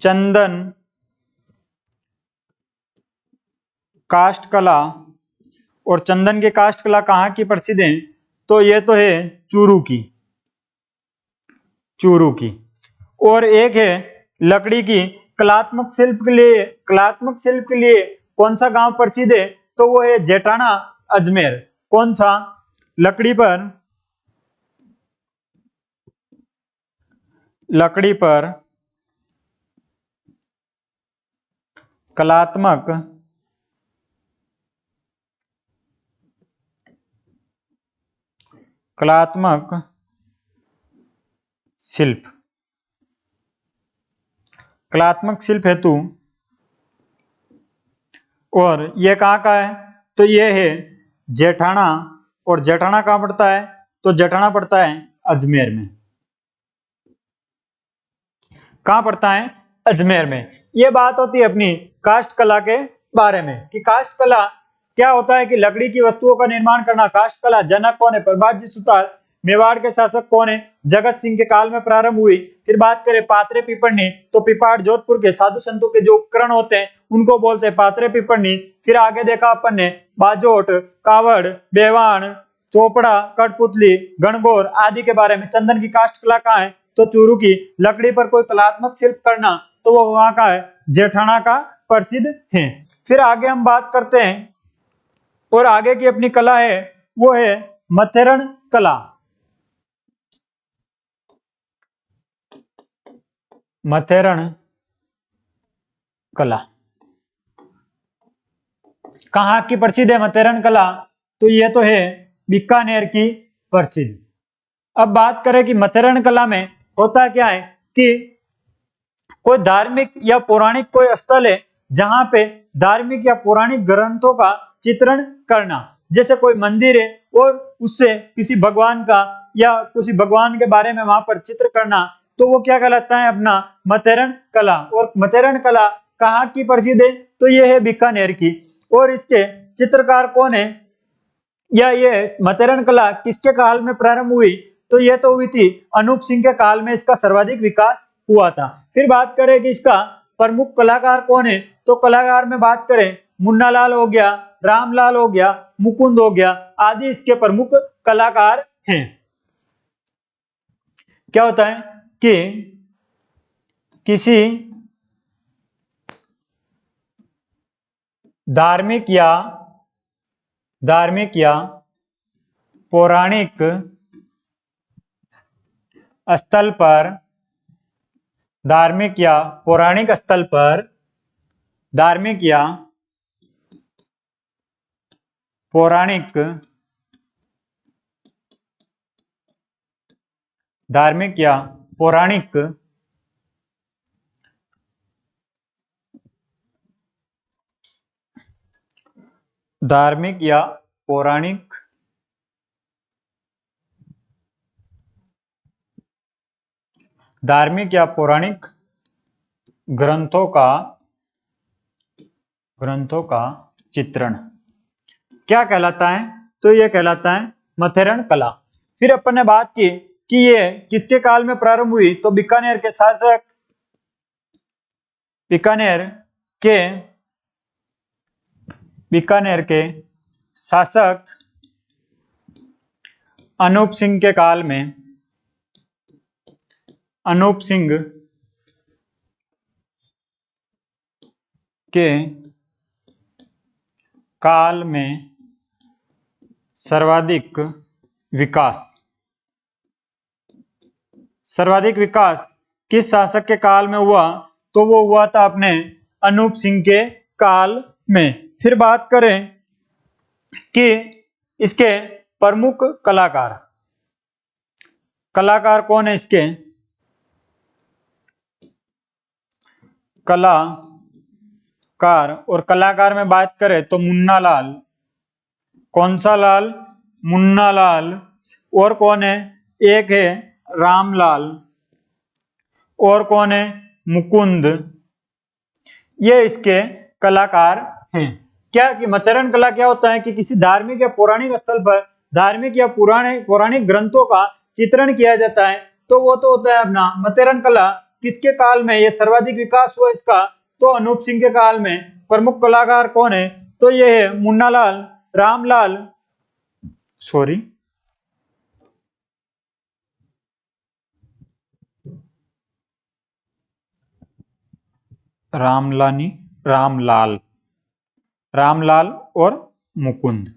चंदन काष्ठ कला और चंदन की काष्ठ कला कहाँ की प्रसिद्ध है? तो ये तो है चूरू की। और एक है लकड़ी की कलात्मक शिल्प के लिए कौन सा गांव प्रसिद्ध है? तो वो है जेठाना अजमेर। कौन सा? लकड़ी पर कलात्मक शिल्प हेतु। और ये कहाँ का है? तो ये है जेठाना। और जेठाना कहाँ पड़ता है? तो जेठाना पड़ता है अजमेर में। कहाँ पड़ता है? अजमेर में। ये बात होती है अपनी काष्ठ कला के बारे में कि काष्ठ कला क्या होता है कि लकड़ी की वस्तुओं का निर्माण करना। काष्ठ कला जनक कौन है? प्रभातजी सुतार। मेवाड़ के शासक कौन है? जगत सिंह के काल में प्रारंभ हुई। फिर बात करें पात्रे पिपरनी, तो पिपाड़ जोधपुर के साधु संतों के जो उपकरण होते हैं उनको बोलते हैं पात्रे पिपरनी। फिर आगे देखा अपन ने बाजोट, कावड़, बेवाण, चोपड़ा, कठपुतली, गणगौर आदि के बारे में। चंदन की काष्ठ कला कहाँ है? तो चूरू की लकड़ी पर कोई कलात्मक शिल्प करना तो वो वहां का है जेठाना का प्रसिद्ध है। फिर आगे हम बात करते हैं और आगे की अपनी कला है वो है मथेरण कला। मथेरण कला कहाँ की प्रसिद्ध है मथेरण कला? तो ये तो है बीकानेर की प्रसिद्ध। अब बात करें कि मथेरण कला में होता क्या है कि कोई धार्मिक या पौराणिक कोई स्थल है जहां पे धार्मिक या पौराणिक ग्रंथों का चित्रण करना, जैसे कोई मंदिर है और उससे किसी भगवान का या किसी भगवान के बारे में वहां पर चित्र करना, तो वो क्या कहलाता है अपना मथेरण कला। और मथेरण कला कहाँ की प्रसिद्ध है? तो ये है बीकानेर की। और इसके चित्रकार कौन है या ये मथेरण कला किसके काल में प्रारंभ हुई? तो ये तो हुई थी अनूप सिंह के काल में इसका सर्वाधिक विकास हुआ था। फिर बात करें कि इसका प्रमुख कलाकार कौन है, तो कलाकार में बात करें मुन्नालाल हो गया, रामलाल हो गया, मुकुंद हो गया, आदि इसके प्रमुख कलाकार हैं। क्या होता है कि किसी धार्मिक या पौराणिक स्थल पर धार्मिक या पौराणिक ग्रंथों का चित्रण क्या कहलाता है? तो यह कहलाता है मथेरण कला। फिर अपन ने बात की कि ये किसके काल में प्रारंभ हुई, तो बीकानेर के शासक अनूप सिंह के काल में सर्वाधिक विकास किस शासक के काल में हुआ? तो वो हुआ था अपने अनूप सिंह के काल में। फिर बात करें कि इसके प्रमुख कलाकार कौन है? इसके कलाकार में बात करें तो मुन्नालाल, कौन सा लाल? मुन्नालाल। और कौन है? एक है रामलाल और कौन है? मुकुंद। ये इसके कलाकार हैं। क्या कि मथेरण कला क्या होता है कि किसी धार्मिक या पौराणिक स्थल पर धार्मिक या पौराणिक ग्रंथों का चित्रण किया जाता है, तो वो तो होता है अपना मथेरण कला। किसके काल में ये सर्वाधिक विकास हुआ इसका? तो अनूप सिंह के काल में। प्रमुख कलाकार कौन है? तो ये है मुन्नालाल, रामलाल, रामलाल और मुकुंद,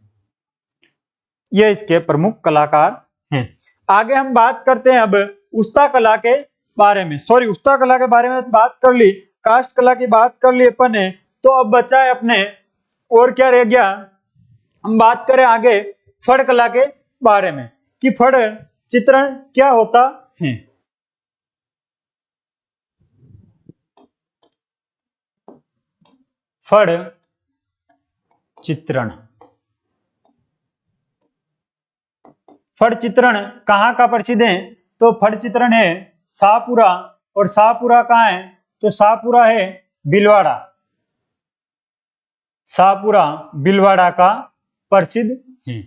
ये इसके प्रमुख कलाकार हैं। आगे हम बात करते हैं अब उस्ता कला के बारे में। उस्ता कला के बारे में बात कर ली, काष्ठ कला की बात कर ली अपन ने, तो अब बचा है अपने और क्या रह गया? हम बात करें आगे फड़ कला के बारे में कि फड़ चित्रण क्या होता है। फड़ चित्रण कहाँ का प्रसिद्ध है? तो फड़ चित्रण है शाहपुरा। और शाहपुरा कहाँ है? तो शाहपुरा है भीलवाड़ा का प्रसिद्ध है।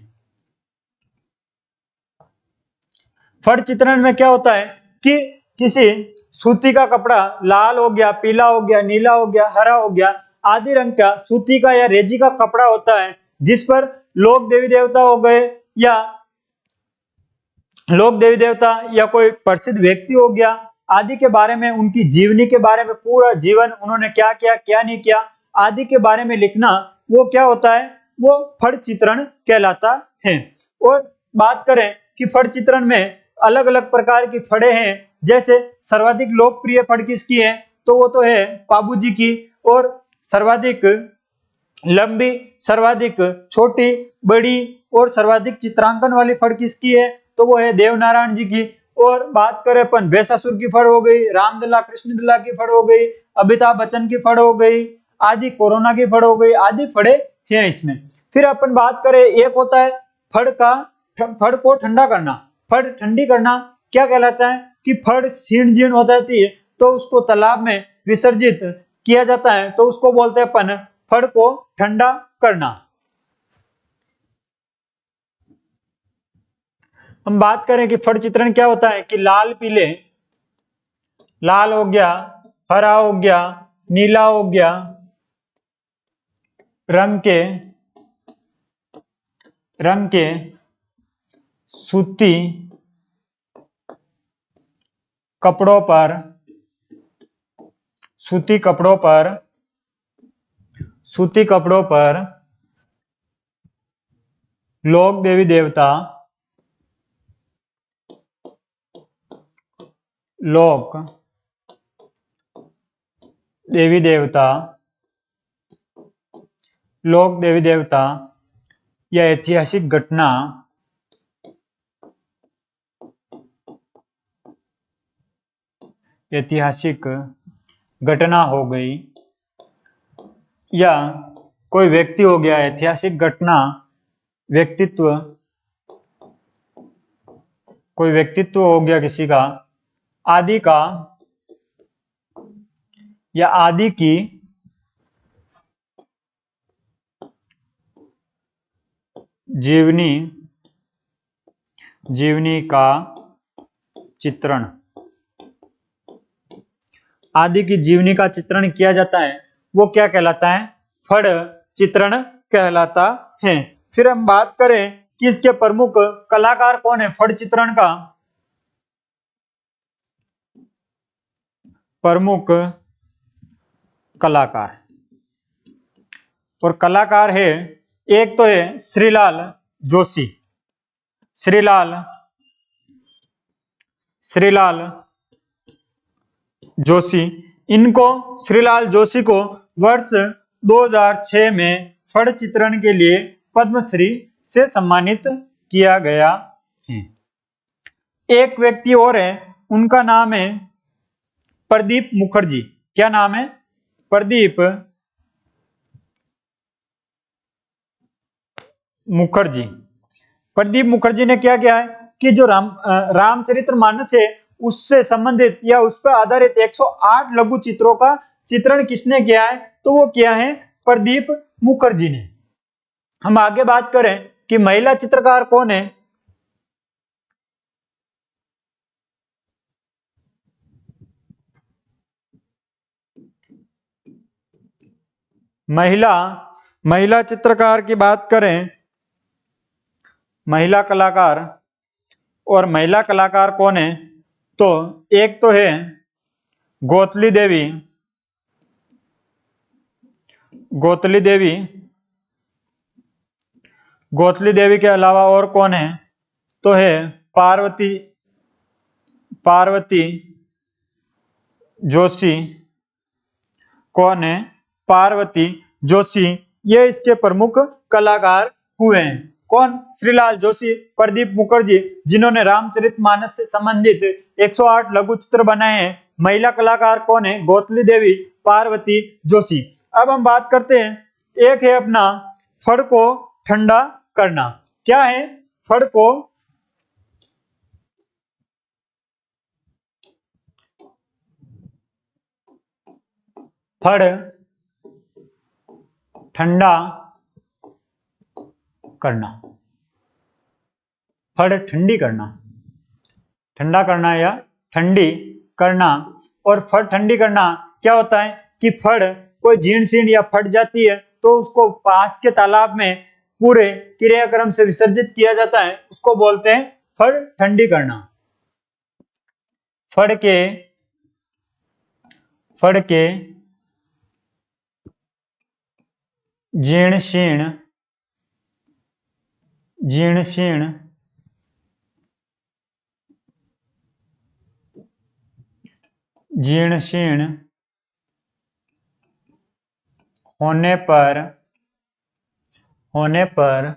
फड़ चित्रण में क्या होता है कि किसी सूती का कपड़ा लाल हो गया, पीला हो गया, नीला हो गया, हरा हो गया आदि रंग का सूती का या रेजी का कपड़ा होता है, जिस पर लोग देवी देवता हो गए या लोक देवी देवता या कोई प्रसिद्ध व्यक्ति हो गया आदि के बारे में, उनकी जीवनी के बारे में, पूरा जीवन उन्होंने क्या किया क्या नहीं किया आदि के बारे में लिखना, वो क्या होता है, वो फड़ चित्रण कहलाता है। और बात करें कि फड़ चित्रण में अलग अलग प्रकार की फड़े हैं, जैसे सर्वाधिक लोकप्रिय फड़ किसकी है, तो वो तो है पाबूजी की। और सर्वाधिक लंबी, सर्वाधिक छोटी, बड़ी और सर्वाधिक चित्रांकन वाली फड़ किसकी है, तो वो है देवनारायण जी की। और बात करें अपन बेसासुर की फड़ हो गई, रामदला कृष्णदला की फड़ हो गई, अमिताभ बच्चन की फड़ हो गई आदि, कोरोना की फड़ हो गई आदि फड़े हैं इसमें। फिर अपन बात करें, एक होता है फड़ को ठंडा करना। फड़ ठंडी करना क्या कहलाता है कि फड़ क्षीण जीर्ण हो जाती है तो उसको तालाब में विसर्जित किया जाता है, तो उसको बोलते हैं अपन फड़ को ठंडा करना। हम बात करें कि फड़ चित्रण क्या होता है कि लाल पीले, लाल हो गया, हरा हो गया, नीला हो गया रंग के सूती कपड़ों पर लोक देवी देवता या ऐतिहासिक घटना हो गई, या कोई व्यक्ति हो गया, ऐतिहासिक घटना, कोई व्यक्तित्व हो गया किसी का, आदि का या आदि की जीवनी का चित्रण, आदि की जीवनी का चित्रण किया जाता है, वो क्या कहलाता है, फड़ चित्रण कहलाता है। फिर हम बात करें कि इसके प्रमुख कलाकार कौन है, फड़ चित्रण का प्रमुख कलाकार, और कलाकार है, एक तो है श्रीलाल जोशी। इनको, श्रीलाल जोशी को वर्ष 2006 में फड़ चित्रण के लिए पद्मश्री से सम्मानित किया गया है। एक व्यक्ति और है, उनका नाम है प्रदीप मुखर्जी। क्या नाम है, प्रदीप मुखर्जी। प्रदीप मुखर्जी ने क्या किया है कि जो रामचरितमानस है उससे संबंधित या उस पर आधारित 108 लघु चित्रों का चित्रण किसने किया है, तो वो किया है प्रदीप मुखर्जी ने। हम आगे बात करें कि महिला चित्रकार कौन है, महिला चित्रकार की बात करें, महिला कलाकार कौन है, तो एक तो है गौतली देवी के अलावा और कौन है, तो है पार्वती जोशी। कौन है, पार्वती जोशी। ये इसके प्रमुख कलाकार हुए हैं। कौन, श्रीलाल जोशी, प्रदीप मुखर्जी, जिन्होंने रामचरितमानस से संबंधित 108 लघु चित्र बनाए हैं। महिला कलाकार कौन है, गौतली देवी, पार्वती जोशी। अब हम बात करते हैं, एक है अपना फड़ को ठंडा करना। क्या है, फड़ को ठंडा करना, फड़ ठंडी करना, ठंडा करना या ठंडी करना। और फड़ ठंडी करना क्या होता है कि फड़ कोई जीर्ण शीर्ण या फट जाती है तो उसको पास के तालाब में पूरे क्रियाक्रम से विसर्जित किया जाता है, उसको बोलते हैं फड़ ठंडी करना, फड़ के जीर्ण शीर्ण होने पर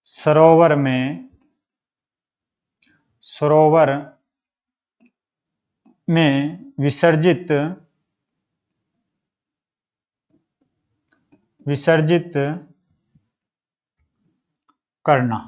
सरोवर में विसर्जित करना।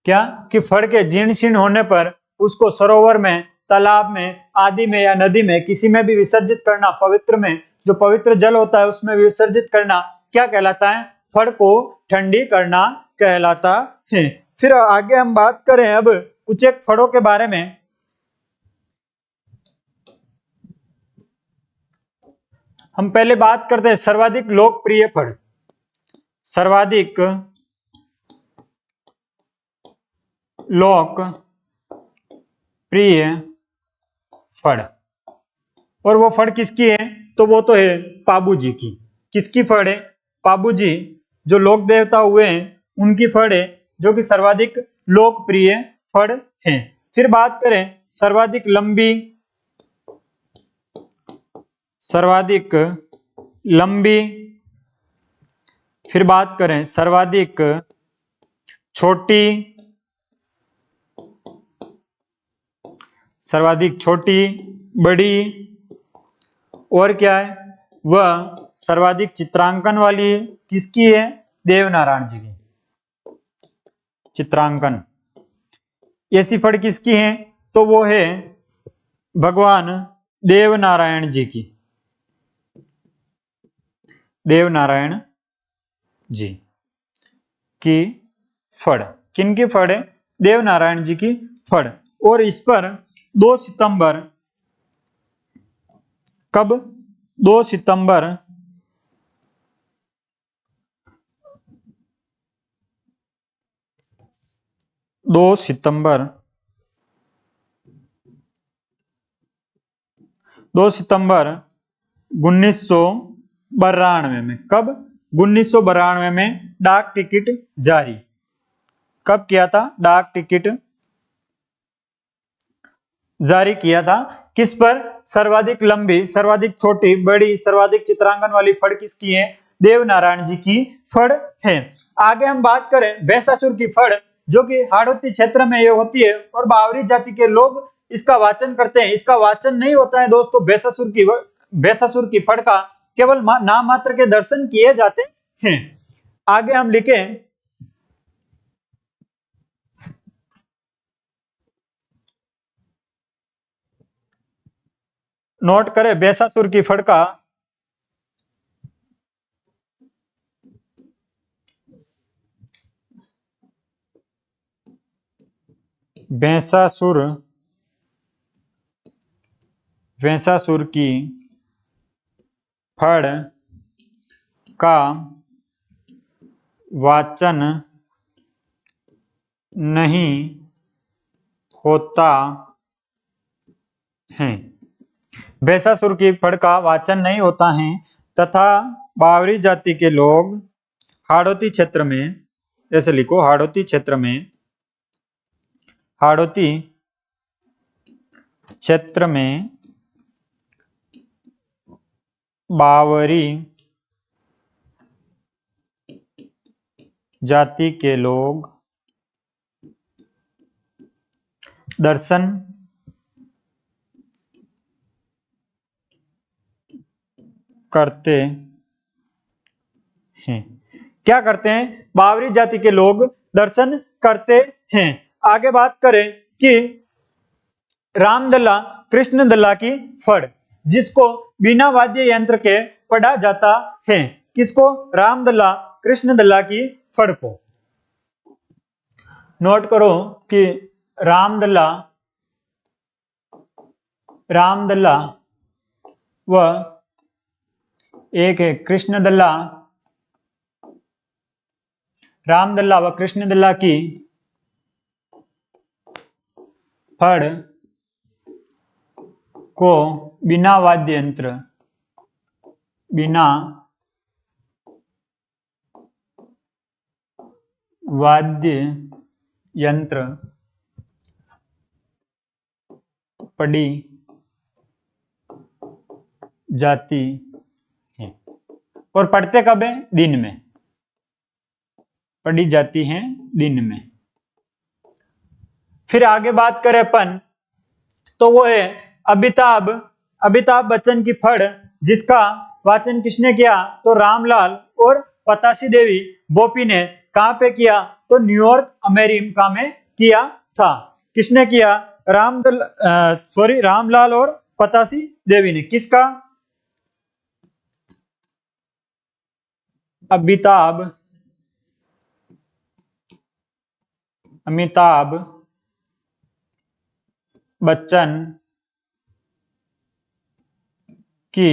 क्या कि फड़ के जीर्ण शीर्ण होने पर उसको सरोवर में, तालाब में आदि में या नदी में किसी में भी विसर्जित करना, पवित्र में जो पवित्र जल होता है उसमें विसर्जित करना क्या कहलाता है? फड़ को ठंडी करना कहलाता है। फिर आगे हम बात करें अब कुछ एक फड़ों के बारे में। हम पहले बात करते हैं सर्वाधिक लोकप्रिय फड़। सर्वाधिक लोकप्रिय फड़, और वो फड़ किसकी है? तो वो तो है पाबू जी की। किसकी फड़ है? पाबू जी जो लोक देवता हुए हैं उनकी फड़ है, जो कि सर्वाधिक लोकप्रिय फड़ है। फिर बात करें सर्वाधिक लंबी, फिर बात करें सर्वाधिक छोटी, बड़ी, और क्या है? वह सर्वाधिक चित्रांकन वाली किसकी है? देवनारायण जी की। चित्रांकन ऐसी फड़ किसकी है? तो वो है भगवान देवनारायण जी की। देवनारायण जी की फड़। किनकी फड़ है? देवनारायण जी की फड़। और इस पर 2 सितंबर, कब? 2 सितंबर 1992 में, कब? 1992 में डाक टिकट जारी। कब किया था? डाक टिकट जारी किया था। किस पर? सर्वाधिक लंबी, सर्वाधिक छोटी, बड़ी, सर्वाधिक चित्रांकन वाली फड़ किसकी है? देवनारायण जी की फड़ है। आगे हम बात करें भैंसासुर की फड़, जो कि हाड़ौती क्षेत्र में ये होती है और बावरी जाति के लोग इसका वाचन करते हैं। इसका वाचन नहीं होता है दोस्तों, भैंसासुर की फड़ का केवल नाम मात्र के दर्शन किए जाते हैं। आगे हम लिखें नोट करें भैंसासुर की फड़ का भैंसासुर की फड़ का वाचन नहीं होता है। भैंसासुर की फड़ का वाचन नहीं होता है तथा बावरी जाति के लोग हाड़ौती क्षेत्र में, ऐसे लिखो हाड़ौती क्षेत्र में बावरी जाति के लोग दर्शन करते हैं। क्या करते हैं? बावरी जाति के लोग दर्शन करते हैं। आगे बात करें कि रामदल्ला कृष्णदल्ला की फड़, जिसको बिना वाद्य यंत्र के पढ़ा जाता है। किसको? रामदल्ला कृष्णदल्ला की फड़ को। नोट करो कि रामदल्ला व एक है कृष्णदल्ला, रामदल्ला व कृष्णदल्ला की फड़ को बिना वाद्य यंत्र पढ़ी जाती है। और पढ़ते कब है? दिन में। पढ़ी जाती हैं दिन में। फिर आगे बात करें अपन तो वो है अमिताभ बच्चन की फड़, जिसका वाचन किसने किया? तो रामलाल और पतासी देवी बोपी ने। कहां पे किया? तो न्यूयॉर्क अमेरिका में किया था। किसने किया? रामलाल और पतासी देवी ने। किसका? अमिताभ बच्चन की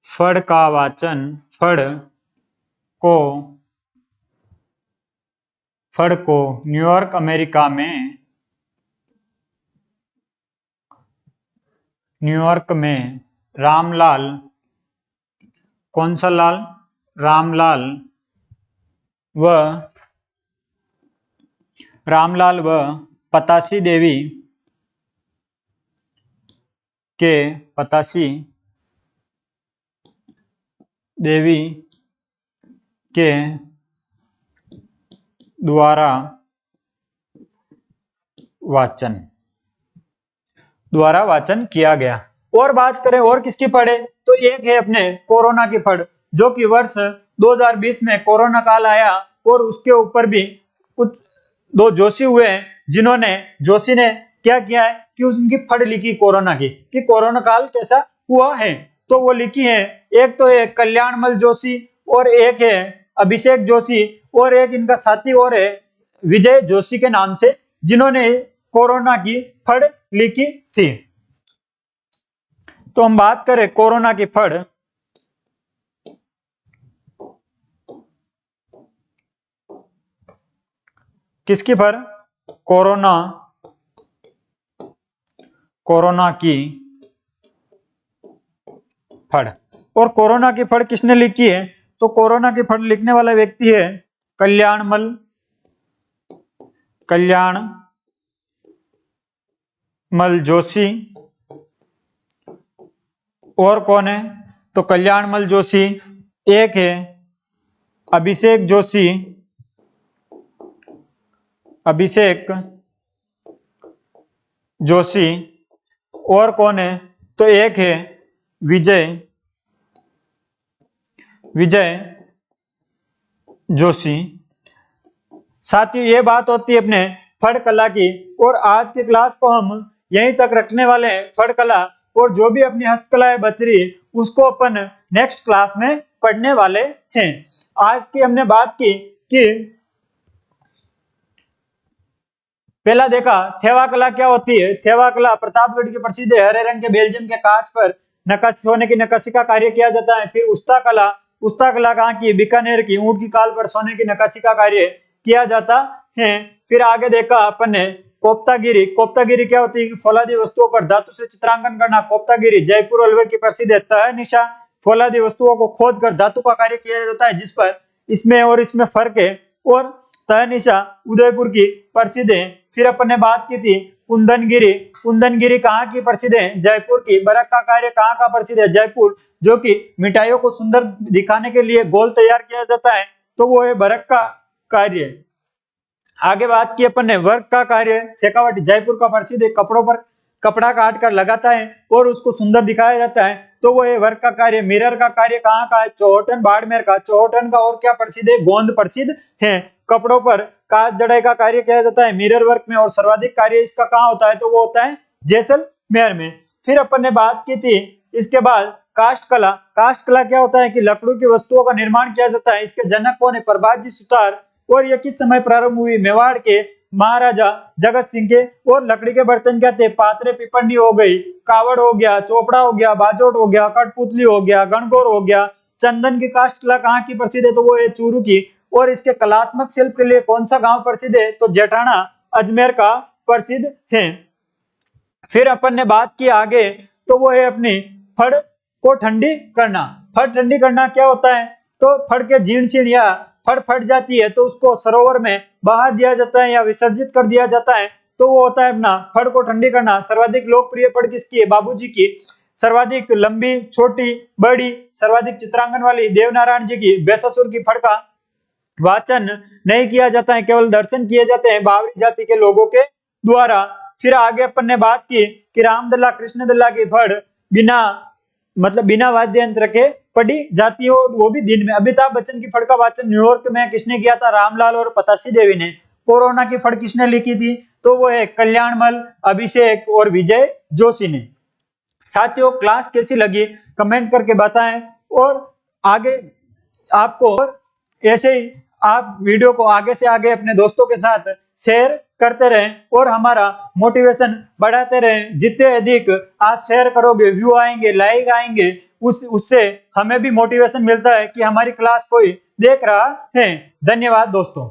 फड़ का वाचन फड़ को न्यूयॉर्क अमेरिका में रामलाल, कौन सा लाल? रामलाल व पतासी देवी के द्वारा वाचन किया गया। और बात करें और किसकी फड़ है तो एक है अपने कोरोना की फड़, जो कि वर्ष 2020 में कोरोना काल आया और उसके ऊपर भी कुछ दो जोशी हुए हैं, जोशी ने क्या किया है कि उनकी फड़ लिखी कोरोना की, कि कोरोना काल कैसा हुआ है। तो वो लिखी है, एक तो है कल्याणमल जोशी और एक है अभिषेक जोशी और एक इनका साथी और है विजय जोशी के नाम से, जिन्होंने कोरोना की फड़ लिखी थी। तो हम बात करें कोरोना की फड़, किसकी फड़? कोरोना की फड़। और कोरोना की फड़ किसने लिखी है? तो कोरोना की फड़ लिखने वाला व्यक्ति है कल्याणमल जोशी। और कौन है? तो कल्याणमल जोशी, एक है अभिषेक जोशी और कौन है? तो एक है विजय जोशी। साथियों, ये बात होती है अपने फड़ कला की, और आज की क्लास को हम यहीं तक रखने वाले हैं। फड़ कला और जो भी अपनी हस्तकलाएं बच रही उसको अपन नेक्स्ट क्लास में पढ़ने वाले हैं। आज की हमने बात की कि पहला देखा थेवा कला क्या होती है। थेवा कला प्रतापगढ़ की प्रसिद्ध है। हरे रंग के बेल्जियम के कांच पर सोने की नक्काशी का कार्य किया जाता है। फिर उस्ता कला कहाँ की? बीकानेर की। ऊंट की काल पर सोने की नक्काशी का कार्य किया जाता है। फिर आगे देखा अपन ने कोप्तागिरी क्या होती है? फौलादी वस्तुओं पर धातु से चित्रांकन करना। कोप्तागिरी जयपुर अलवर की प्रसिद्ध है। तहनिशा फौलादी वस्तुओं को खोद कर धातु का कार्य किया जाता है, जिस पर इसमें और इसमें फर्क है। और तहनिशा उदयपुर की प्रसिद्ध है। फिर अपन ने बात की थी कुंदनगिरी कहाँ की प्रसिद्ध है? जयपुर की। बरक का कार्य कहाँ का प्रसिद्ध है? जयपुर। जो कि मिठाइयों को सुंदर दिखाने के लिए गोल तैयार किया जाता है, तो वो है बरक का कार्य। आगे बात की अपन ने वर्क का कार्य। शेखावटी जयपुर का प्रसिद्ध है। कपड़ों पर कपड़ा काट कर लगाता है और उसको सुंदर दिखाया जाता है, तो वो है वर्क का कार्य। मिरर का कार्य कहाँ का है? चौहटन बाड़मेर का। चौहटन का और क्या प्रसिद्ध है? गोंद प्रसिद्ध है। कपड़ों पर कांच जड़ाई का कार्य किया जाता है मिरर वर्क में, और सर्वाधिक कार्य इसका कहाँ होता है? तो वो होता है जैसलमेर में। फिर अपन ने बात की थी इसके बाद काष्ठ कला क्या होता है? कि लकड़ों की वस्तुओं का निर्माण किया जाता है। इसके जनक कौन है? प्रभातजी सुतार। और यह किस समय प्रारंभ हुई? मेवाड़ के महाराजा जगत सिंह के। और लकड़ी के बर्तन क्या थे? पात्रे पिपन्नी हो गई, कावड़ हो गया, चोपड़ा हो गया, बाजोट हो गया, कठपुतली हो गया, गणगौर हो गया, चंदन की काष्ठ कला कहाँ की प्रसिद्ध है, तो वो है चूरू की। और इसके कलात्मक शिल्प के लिए कौन सा गांव प्रसिद्ध है, तो जेठाना अजमेर का प्रसिद्ध है। फिर अपन ने बात की आगे, तो वो है अपनी फड़ को ठंडी करना। फड़ ठंडी करना क्या होता है, तो फड़ के जीर्ण शीर्ण या फड़ फट जाती है तो उसको सरोवर में बहा दिया जाता है या विसर्जित कर दिया जाता है, तो वो होता है अपना फड़ को ठंडी करना। सर्वाधिक लोकप्रिय फड़ किसकी है, बाबूजी की। सर्वाधिक लंबी, छोटी, बड़ी, सर्वाधिक चित्रांकन वाली देवनारायण जी की। बेसासुर की फड़ का वाचन नहीं किया जाता है, केवल दर्शन किए जाते हैं बावरी जाति के लोगों के द्वारा। फिर आगे अपन ने बात की कि रामदल्ला कृष्णदल्ला की फड़ बिना वाद्य यंत्र के पढ़ी जाती है, वो भी दिन में। अमिताभ बच्चन की फड़ का वाचन न्यूयॉर्क में किसने किया था, रामलाल और पतासी देवी ने। कोरोना की फड़ किसने लिखी थी, तो वो है कल्याणमल, अभिषेक और विजय जोशी ने। साथियों, क्लास कैसी लगी कमेंट करके बताएं, और आगे आपको ऐसे ही आप वीडियो को आगे से आगे अपने दोस्तों के साथ शेयर करते रहें और हमारा मोटिवेशन बढ़ाते रहें। जितने अधिक आप शेयर करोगे, व्यू आएंगे, लाइक आएंगे, उससे हमें भी मोटिवेशन मिलता है कि हमारी क्लास कोई देख रहा है। धन्यवाद दोस्तों।